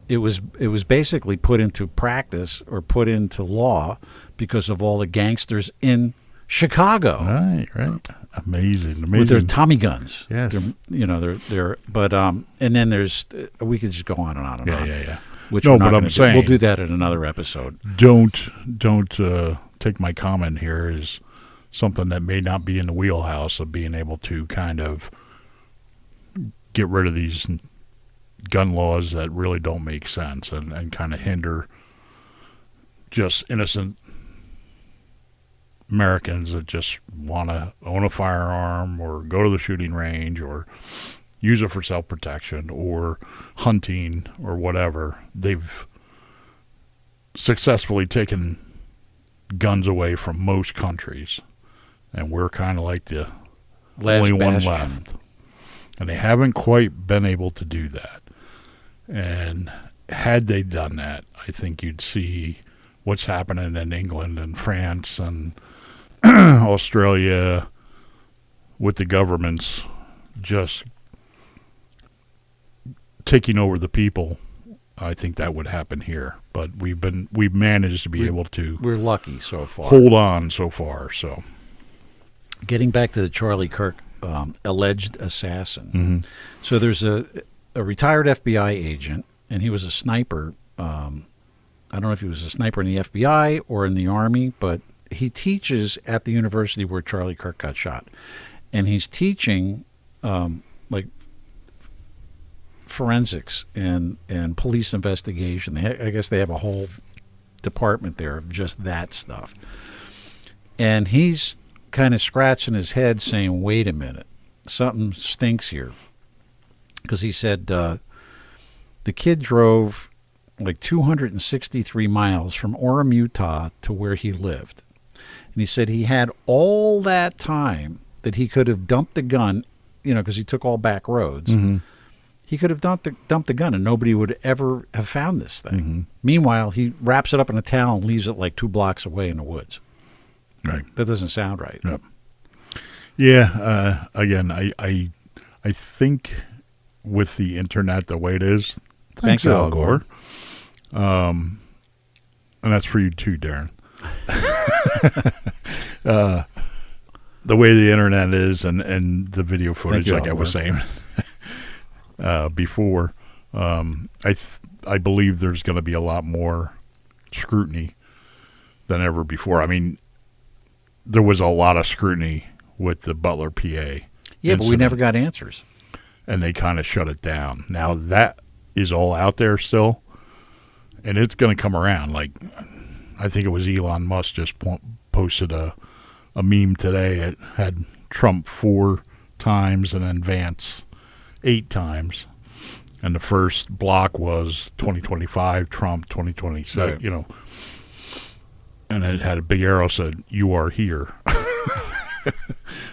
it was basically put into practice or put into law because of all the gangsters in Chicago. Right. Amazing. With their Tommy guns. Yes. They're but and then there's we could just go on and on and on. Yeah. Which No, we're not but I'm gonna do. saying- We'll do that in another episode. Don't take my comment here as something that may not be in the wheelhouse of being able to kind of get rid of these gun laws that really don't make sense and kind of hinder just innocent Americans that just want to own a firearm or go to the shooting range or use it for self-protection or hunting or whatever. They've successfully taken guns away from most countries, and we're kind of like the only one bastion. left. And they haven't quite been able to do that. And had they done that, I think you'd see what's happening in England and France and Australia with the governments just taking over the people. I think that would happen here, but we've managed to be able to. We're lucky so far. Hold on so far. So, getting back to the Charlie Kirk alleged assassin. So there's a retired FBI agent, and he was a sniper. I don't know if he was a sniper in the FBI or in the Army, but he teaches at the university where Charlie Kirk got shot, and he's teaching like forensics and police investigation. I guess they have a whole department there of just that stuff. And he's kind of scratching his head saying, wait a minute, something stinks here. Because he said the kid drove like 263 miles from Orem, Utah to where he lived. And he said he had all that time that he could have dumped the gun, because he took all back roads. He could have dumped the gun and nobody would ever have found this thing. Meanwhile, he wraps it up in a towel and leaves it like 2 blocks away in the woods. right. That doesn't sound right. Yep. Yeah. Again, I think with the internet the way it is, thanks Al Gore. And that's for you too, Darren. The way the internet is and the video footage, you, like I was saying before, I believe there's going to be a lot more scrutiny than ever before. I mean, there was a lot of scrutiny with the Butler, PA. Yeah, incident, but we never got answers. And they kind of shut it down. Now that is all out there still, and it's going to come around. Like, I think it was Elon Musk just posted a meme today. It had Trump 4 times and then Vance 8 times. And the first block was 2025, Trump 2026, right. you know. And it had a big arrow said, "You are here."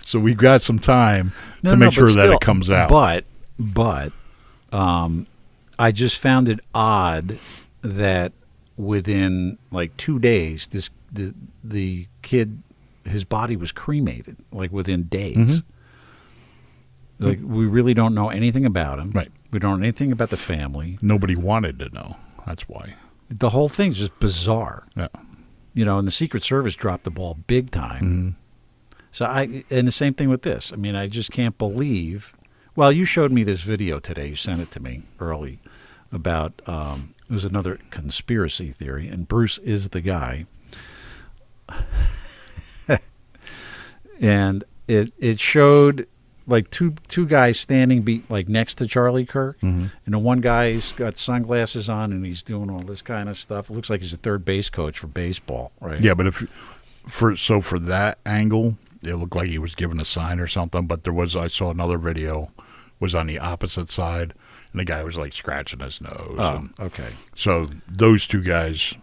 So we've got some time to make sure that it comes out. But I just found it odd that within like 2 days, the kid, his body was cremated, like within days. Mm-hmm. Like, we really don't know anything about him. Right. We don't know anything about the family. Nobody wanted to know. That's why. The whole thing's just bizarre. Yeah. You know, and the Secret Service dropped the ball big time. Mm-hmm. So and the same thing with this. I mean, I just can't believe. Well, you showed me this video today. You sent it to me early about it was another conspiracy theory, and Bruce is the guy. And it showed like two guys standing like next to Charlie Kirk, mm-hmm. and the one guy's got sunglasses on and he's doing all this kind of stuff. It looks like he's a third base coach for baseball, right? Yeah, but for that angle, it looked like he was giving a sign or something. But I saw another video was on the opposite side, and the guy was like scratching his nose. Oh, okay. So those two guys,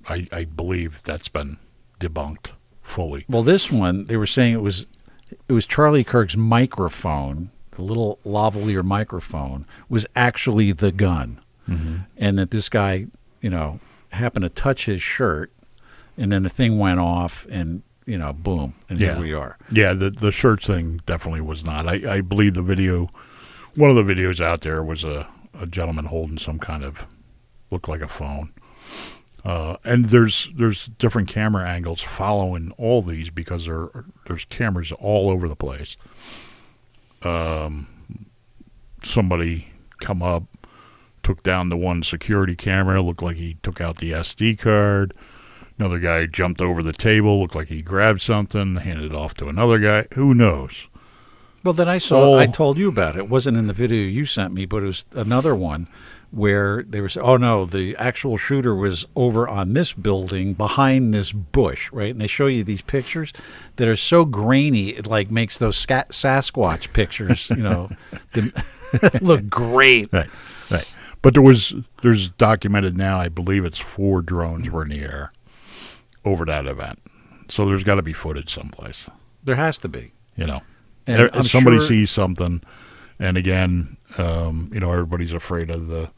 I believe that's been debunked fully. Well, this one, they were saying it was Charlie Kirk's microphone, the little lavalier microphone, was actually the gun. Mm-hmm. And that this guy, you know, happened to touch his shirt, and then the thing went off, and, you know, boom, and here we are. Yeah, the shirt thing definitely was not. I believe the video, one of the videos out there was a gentleman holding some kind of, looked like a phone. And there's different camera angles following all these because there's cameras all over the place. Somebody come up, took down the one security camera, looked like he took out the SD card. Another guy jumped over the table, looked like he grabbed something, handed it off to another guy. Who knows? Well, then I told you about it. It wasn't in the video you sent me, but it was another one where they were saying, oh, no, the actual shooter was over on this building behind this bush, right? And they show you these pictures that are so grainy, it like makes those Sasquatch pictures, you know, look great. Right. But there's documented now, I believe it's 4 drones were in the air over that event. So there's got to be footage someplace. There has to be. You know, and if somebody sees something, and again, you know, everybody's afraid of the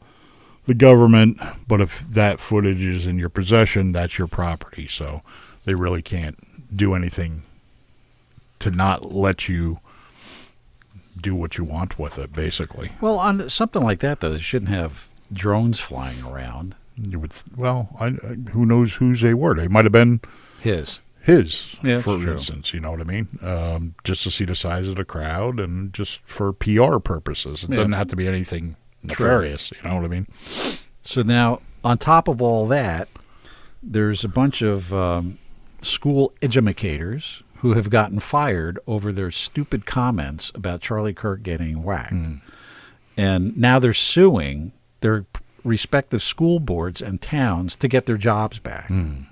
government, but if that footage is in your possession, that's your property. So they really can't do anything to not let you do what you want with it, basically. Well, on something like that, though, they shouldn't have drones flying around. You would, who knows whose they were? They might have been his, yeah, for instance. You know what I mean? Just to see the size of the crowd and just for PR purposes. It doesn't have to be anything nefarious. You know what I mean? So now, on top of all that, there's a bunch of school educators who have gotten fired over their stupid comments about Charlie Kirk getting whacked. Mm. And now they're suing their respective school boards and towns to get their jobs back. Mm.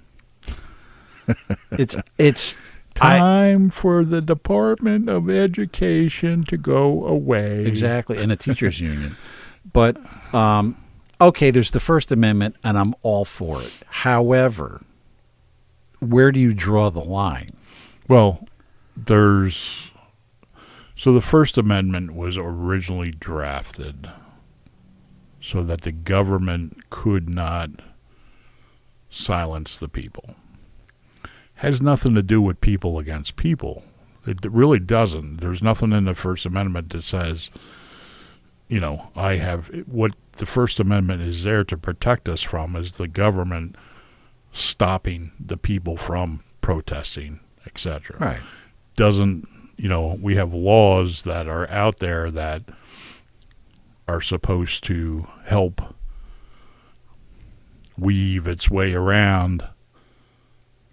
It's time for the Department of Education to go away. Exactly, and a teachers union. But, okay, there's the First Amendment, and I'm all for it. However, where do you draw the line? Well, so the First Amendment was originally drafted so that the government could not silence the people. Has nothing to do with people against people. It really doesn't. There's nothing in the First Amendment that says, what the First Amendment is there to protect us from is the government stopping the people from protesting, etc. Right. Doesn't, we have laws that are out there that are supposed to help weave its way around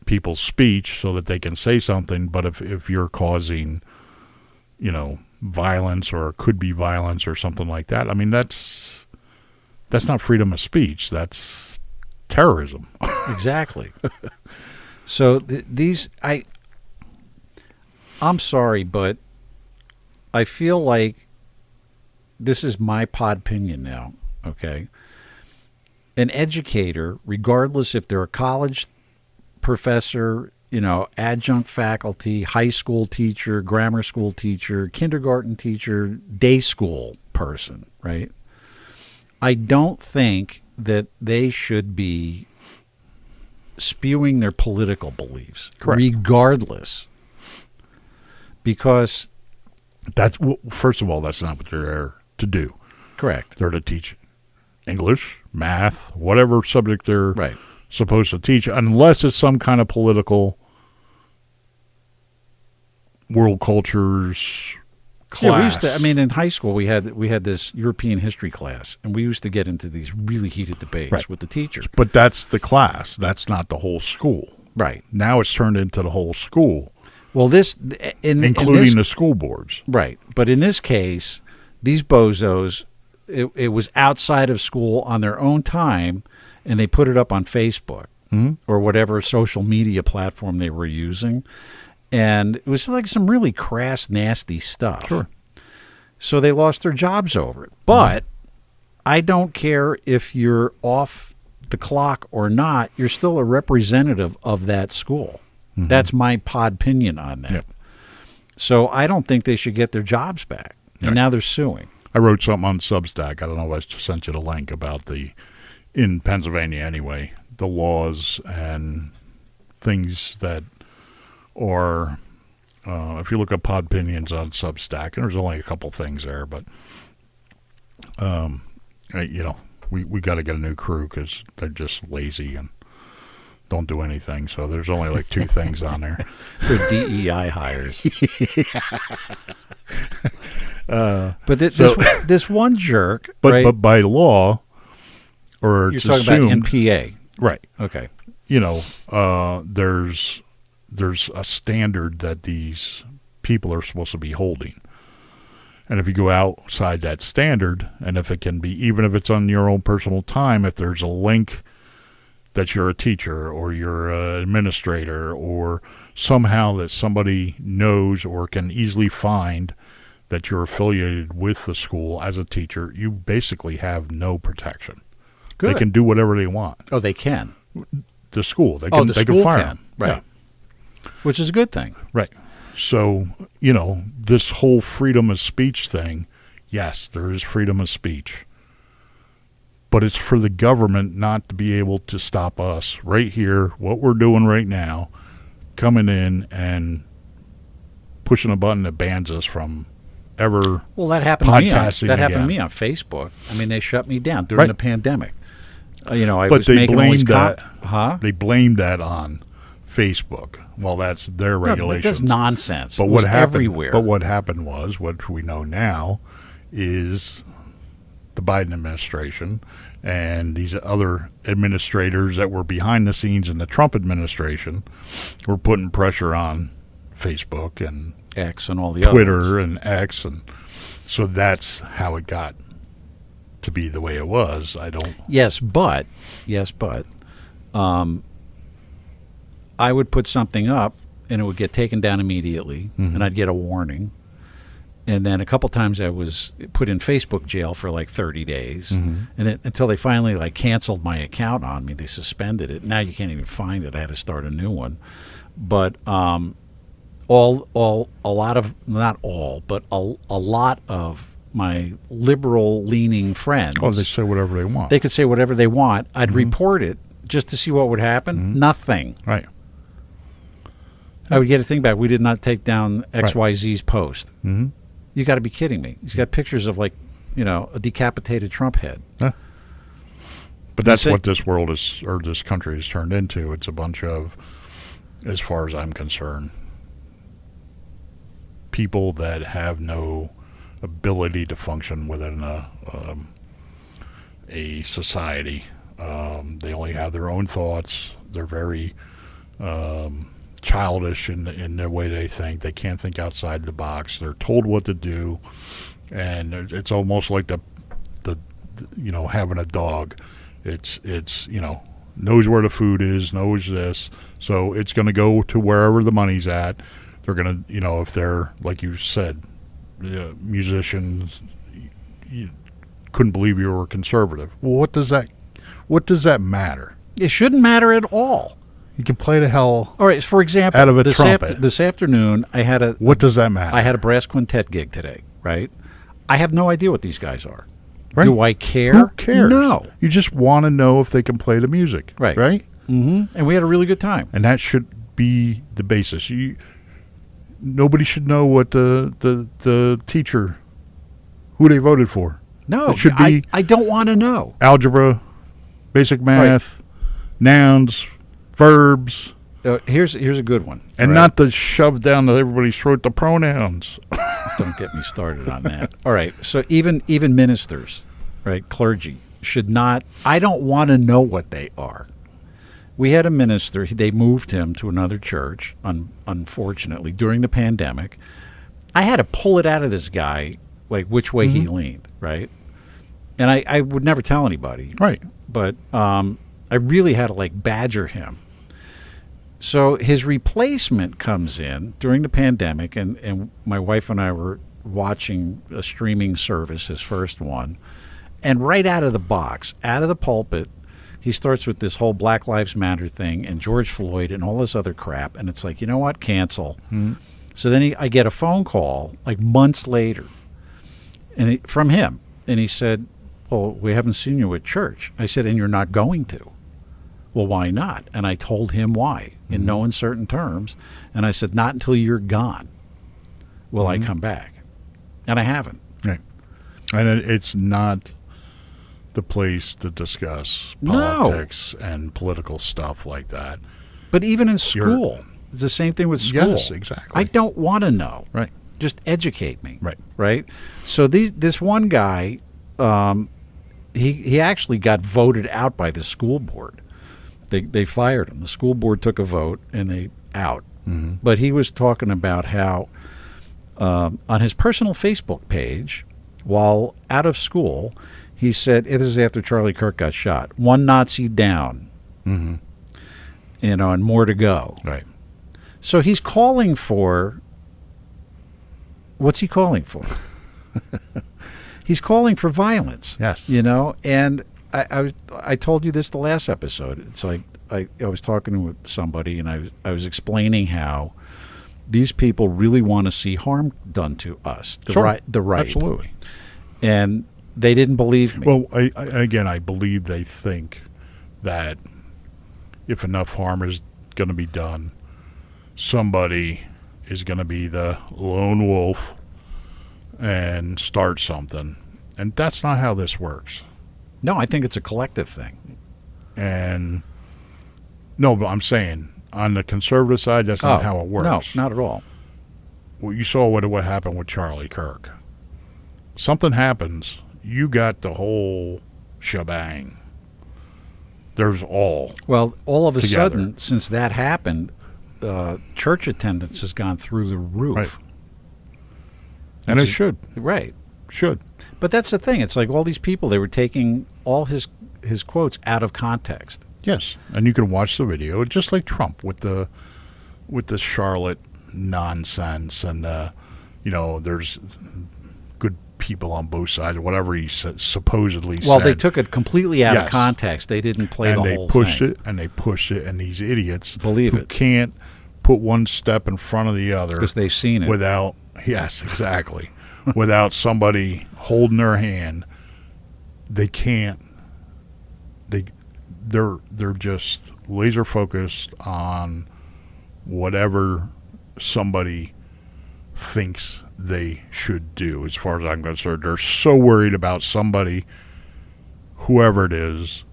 people's speech so that they can say something. But if you're causing, violence or could be violence or something like that, I mean, that's not freedom of speech. That's terrorism. Exactly. So I'm sorry, but I feel like this is my podpinion now, okay? An educator, regardless if they're a college professor, adjunct faculty, high school teacher, grammar school teacher, kindergarten teacher, day school person, right? I don't think that they should be spewing their political beliefs, correct, regardless. Because first of all, that's not what they're there to do. Correct. They're to teach English, math, whatever subject they're supposed to teach, unless it's some kind of political world cultures class. Yeah, in high school we had this European history class, and we used to get into these really heated debates with the teachers. But that's the class. That's not the whole school. Right. Now it's turned into the whole school. Well, including the school boards. Right. But in this case, these bozos, it was outside of school on their own time, and they put it up on Facebook or whatever social media platform they were using. And it was like some really crass, nasty stuff. Sure. So they lost their jobs over it. But I don't care if you're off the clock or not, you're still a representative of that school. That's my podpinion on that. Yep. So I don't think they should get their jobs back. And now they're suing. I wrote something on Substack. I don't know if I sent you the link about in Pennsylvania anyway, the laws and things that are, if you look at Podpinions on Substack, and there's only a couple things there, but, we got to get a new crew because they're just lazy and don't do anything. So there's only like 2 things on there. They're DEI hires. But this one jerk, but by law, or you're talking about NPA, right? Okay. There's a standard that these people are supposed to be holding, and if you go outside that standard, and if it can be, even if it's on your own personal time, if there's a link that you're a teacher or you're an administrator or somehow that somebody knows or can easily find that you're affiliated with the school as a teacher, you basically have no protection. Good. They can do whatever they want. Oh, they can. The school. They can fire them. Right. Yeah. Which is a good thing. Right. So, this whole freedom of speech thing, yes, there is freedom of speech. But it's for the government not to be able to stop us right here, what we're doing right now, coming in and pushing a button that bans us from ever Well, that happened podcasting to me. That happened to again. me on Facebook. I mean, they shut me down during the pandemic. I But was they making all these blamed that. They blamed that on Facebook. Well, that's their regulations. That's nonsense. But it what was happened? everywhere. But what happened was, what we know now, is the Biden administration and these other administrators that were behind the scenes in the Trump administration were putting pressure on Facebook and X and all the Twitter and X, and so that's how it got to be the way it was. Yes, but I would put something up and it would get taken down immediately, and I'd get a warning. And then a couple times I was put in Facebook jail for like 30 days, and then until they finally canceled my account on me. They suspended it. Now you can't even find it. I had to start a new one. But a lot of my liberal leaning friends. Oh, they say whatever they want. They could say whatever they want. I'd report it just to see what would happen. Nothing. Right. I would get a thing back. We did not take down XYZ's post. Mm-hmm. You got to be kidding me. He's got pictures of a decapitated Trump head. Yeah. But that's what this world is, or this country has turned into. It's a bunch of, as far as I'm concerned, people that have no ability to function within a society. They only have their own thoughts. They're very childish in the way they think. They can't think outside the box. They're told what to do, and it's almost like the having a dog. It's knows where the food is, knows this, so it's going to go to wherever the money's at. They're going to, if they're, like you said, musicians, you couldn't believe you were conservative. Well, what does that matter? It shouldn't matter at all. You can play the hell all right, for example, out of a trumpet. This afternoon, I had a... What does that matter? I had a brass quintet gig today, right? I have no idea what these guys are. Right. Do I care? Who cares? No. You just want to know if they can play the music. Right. Right? Mm-hmm. And we had a really good time. And that should be the basis. Nobody should know what the teacher, who they voted for. No, it should be I don't want to know. Algebra, basic math, nouns, verbs. Here's a good one. And not the shove down everybody's throat the pronouns. Don't get me started on that. All right, so even ministers, right, clergy, should not, I don't want to know what they are. We had a minister, they moved him to another church, unfortunately, during the pandemic. I had to pull it out of this guy, like which way he leaned, right? And I would never tell anybody. Right. But I really had to badger him. So his replacement comes in during the pandemic, and my wife and I were watching a streaming service, his first one, and right out of the box, out of the pulpit, he starts with this whole Black Lives Matter thing and George Floyd and all this other crap, and it's like, you know what, cancel. Mm-hmm. So then I get a phone call months later from him, and he said, well, we haven't seen you at church. I said, and you're not going to. Well, why not? And I told him why in no uncertain terms. And I said, not until you're gone will I come back. And I haven't. Right. And it's not the place to discuss politics and political stuff like that. But even in school, it's the same thing with school. Yes, exactly. I don't want to know. Right. Just educate me. Right. Right? So this one guy, he actually got voted out by the school board. They fired him. The school board took a vote, and they out. Mm-hmm. But he was talking about how on his personal Facebook page, while out of school, he said, this is after Charlie Kirk got shot, one Nazi down, and more to go. Right. So he's calling for, what's he calling for? He's calling for violence. Yes. And I told you this the last episode. It's like I was talking with somebody, and I was explaining how these people really want to see harm done to us, the right. Absolutely. And they didn't believe me. Well, I believe they think that if enough harm is going to be done, somebody is going to be the lone wolf and start something. And that's not how this works. No, I think it's a collective thing. And no, but I'm saying on the conservative side, that's not how it works. No, not at all. Well, you saw what happened with Charlie Kirk. Something happens, you got the whole shebang. There's all. Well, all of a together. sudden, since that happened, church attendance has gone through the roof. Right. And it should. Right. Should. But that's the thing. It's like all these people, they were taking all his quotes out of context. Yes, and you can watch the video, just like Trump with the Charlotte nonsense, and there's good people on both sides, or whatever he supposedly said. Well, they took it completely out of context. They didn't play the whole thing. And they pushed it, and these idiots believe it can't put one step in front of the other because they've seen it without. Yes, exactly. Without somebody holding their hand, they can't. They're just laser focused on whatever somebody thinks they should do, as far as I'm concerned. They're so worried about somebody, whoever it is,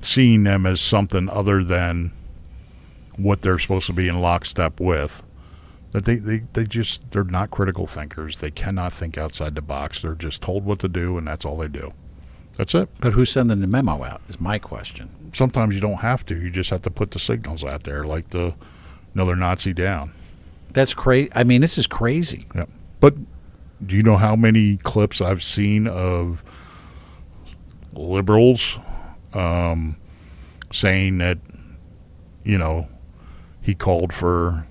seeing them as something other than what they're supposed to be in lockstep with, that they're not critical thinkers. They cannot think outside the box. They're just told what to do, and that's all they do. That's it. But who's sending the memo out is my question. Sometimes you don't have to. You just have to put the signals out there, like the another Nazi down. That's crazy. I mean, this is crazy. Yeah. But do you know how many clips I've seen of liberals saying that, you know, he called for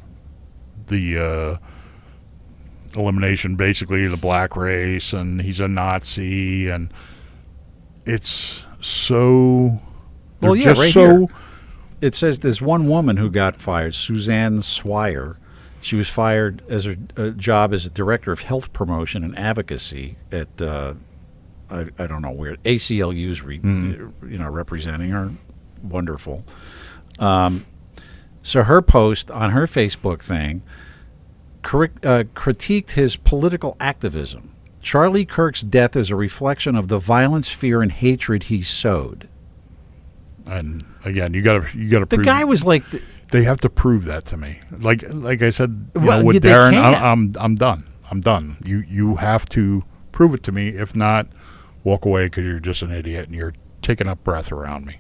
the elimination, basically, of the black race, and he's a Nazi, and it's so... Well, yeah, right so here. It says there's one woman who got fired, Suzanne Swire. She was fired as a job as a director of health promotion and advocacy at I don't know where, ACLU's representing her. Wonderful. So her post on her Facebook thing critiqued his political activism. Charlie Kirk's death is a reflection of the violence, fear, and hatred he sowed. And again, you got to. The guy was like. They have to prove that to me. Like I said, Well, with they Darren, can't. I'm done. I'm done. You have to prove it to me. If not, walk away because you're just an idiot and you're taking up breath around me.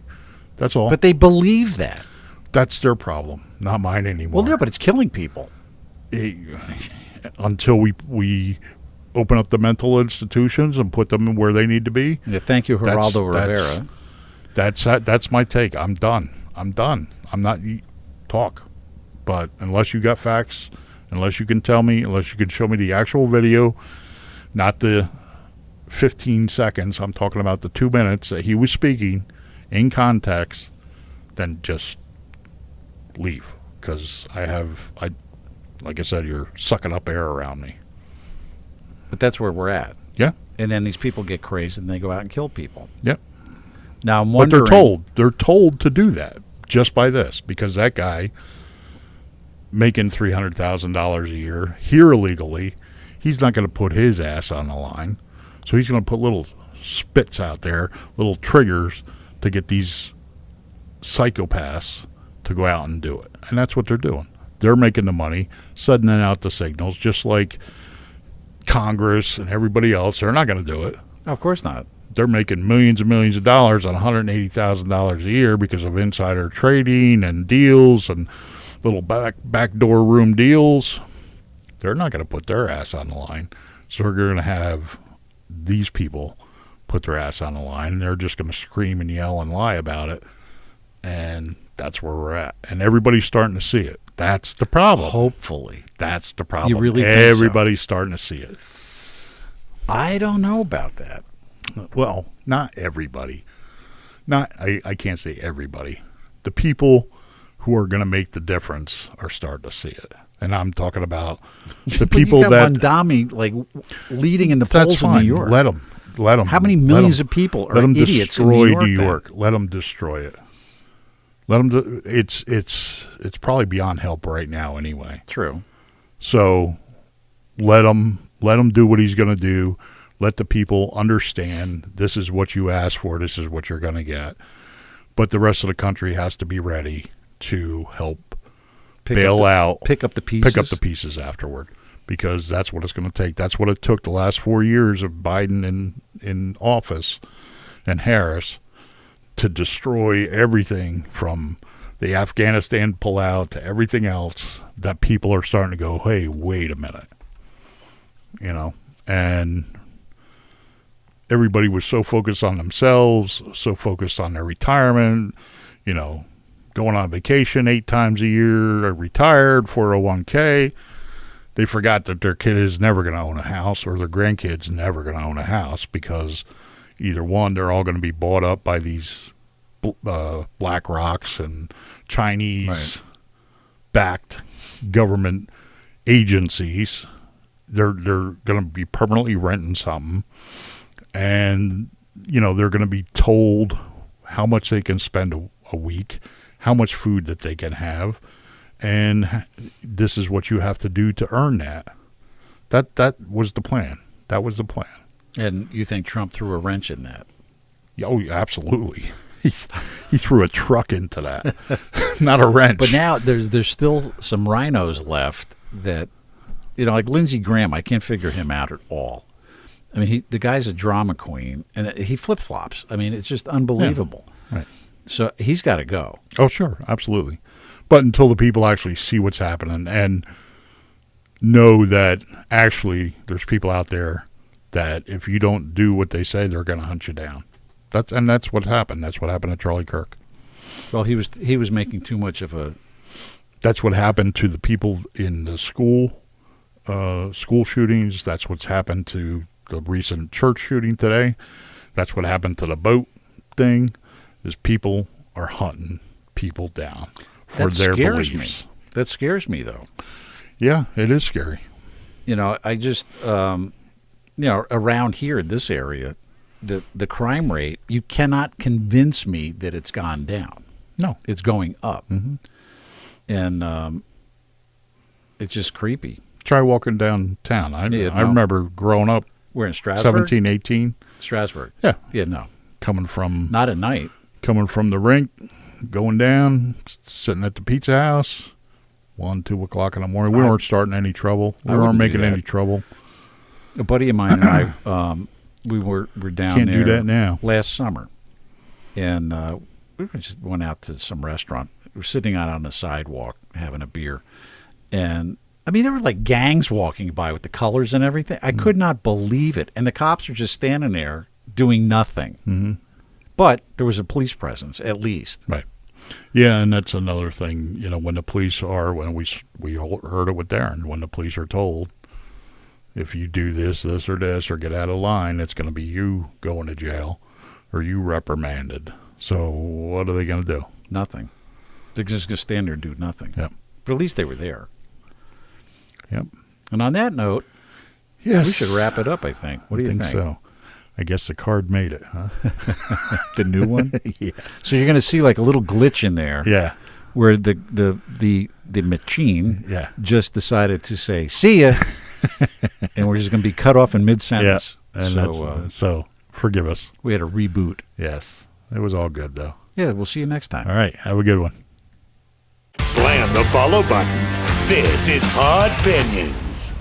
That's all. But they believe that. That's their problem, not mine anymore. Well, yeah, but it's killing people. Until we open up the mental institutions and put them where they need to be. Yeah, thank you, Geraldo Rivera. That's my take. I'm done. I'm not talk. But unless you got facts, unless you can tell me, unless you can show me the actual video, not the 15 seconds, I'm talking about the 2 minutes that he was speaking in context, then just leave. Because like I said, you're sucking up air around me. But that's where we're at. Yeah. And then these people get crazy and they go out and kill people. Yep. Now I'm wondering. But they're told to do that just by this, because that guy making $300,000 a year here illegally, he's not going to put his ass on the line. So he's going to put little spits out there, little triggers to get these psychopaths to go out and do it. And that's what they're doing. They're making the money, sending out the signals, just like Congress and everybody else. They're not going to do it. Of course not. They're making millions and millions of dollars on $180,000 a year because of insider trading and deals and little backdoor room deals. They're not going to put their ass on the line. So we're going to have these people put their ass on the line, and they're just going to scream and yell and lie about it. And that's where we're at. And everybody's starting to see it. That's the problem. Hopefully. That's the problem. You really think Everybody's starting to see it. I don't know about that. Well, not everybody. I can't say everybody. The people who are going to make the difference are starting to see it. And I'm talking about the people you got that Mondami like leading in the polls in New York. Let them. How many millions of people are idiots in New York? New York. Let them destroy it. Let them. It's probably beyond help right now anyway. True. So let him do what he's going to do. Let the people understand this is what you asked for. This is what you're going to get. But the rest of the country has to be ready to help pick up the pieces afterward, because that's what it's going to take. That's what it took the last 4 years of Biden in office and Harris to destroy everything from the Afghanistan pullout to everything else, that people are starting to go, hey, wait a minute. And everybody was so focused on themselves, so focused on their retirement, going on vacation 8 times a year, or retired, 401k. They forgot that their kid is never going to own a house, or their grandkid's never going to own a house, because either one, they're all going to be bought up by these Black Rocks and Chinese-backed government agencies. They're going to be permanently renting something, and they're going to be told how much they can spend a week, how much food that they can have, and this is what you have to do to earn that. That was the plan. That was the plan. And you think Trump threw a wrench in that? Oh, yeah, absolutely. He threw a truck into that, not a wrench. But now there's still some rhinos left that, like Lindsey Graham. I can't figure him out at all. I mean, the guy's a drama queen, and he flip-flops. I mean, it's just unbelievable. Yeah, right. So he's got to go. Oh, sure, absolutely. But until the people actually see what's happening and know that actually there's people out there that if you don't do what they say, they're going to hunt you down. That's what happened. That's what happened to Charlie Kirk. Well, he was making too much of a. That's what happened to the people in the school shootings. That's what's happened to the recent church shooting today. That's what happened to the boat thing. Is people are hunting people down for their beliefs. That scares me, though. Yeah, it is scary. I just around here, this area, the crime rate, you cannot convince me that it's gone down. No. It's going up. Mm-hmm. And it's just creepy. Try walking downtown. I remember growing up. We're in Strasbourg? 17, 18. Strasbourg. Yeah. Yeah, no. Coming from... Not at night. Coming from the rink, going down, sitting at the pizza house, 1, 2 o'clock in the morning. We weren't starting any trouble. We weren't making any trouble. A buddy of mine and I, we were down Can't there do that now. Last summer. And we just went out to some restaurant. We were sitting out on the sidewalk having a beer. And, I mean, there were like gangs walking by with the colors and everything. I could not believe it. And the cops are just standing there doing nothing. Mm-hmm. But there was a police presence, at least. Right. Yeah, and that's another thing. When the police are, when we all heard it with Darren, when the police are told, if you do this, or this, or get out of line, it's going to be you going to jail or you reprimanded. So what are they going to do? Nothing. They're just going to stand there and do nothing. Yep. But at least they were there. Yep. And on that note, yes, we should wrap it up, I think. What do you think? So. I guess the card made it, huh? The new one? Yeah. So you're going to see like a little glitch in there. Yeah. Where the machine just decided to say, see ya. And we're just going to be cut off in mid-sentence. Yeah. And so forgive us. We had a reboot. Yes. It was all good, though. Yeah, we'll see you next time. All right. Have a good one. Slam the follow button. This is Podpinions.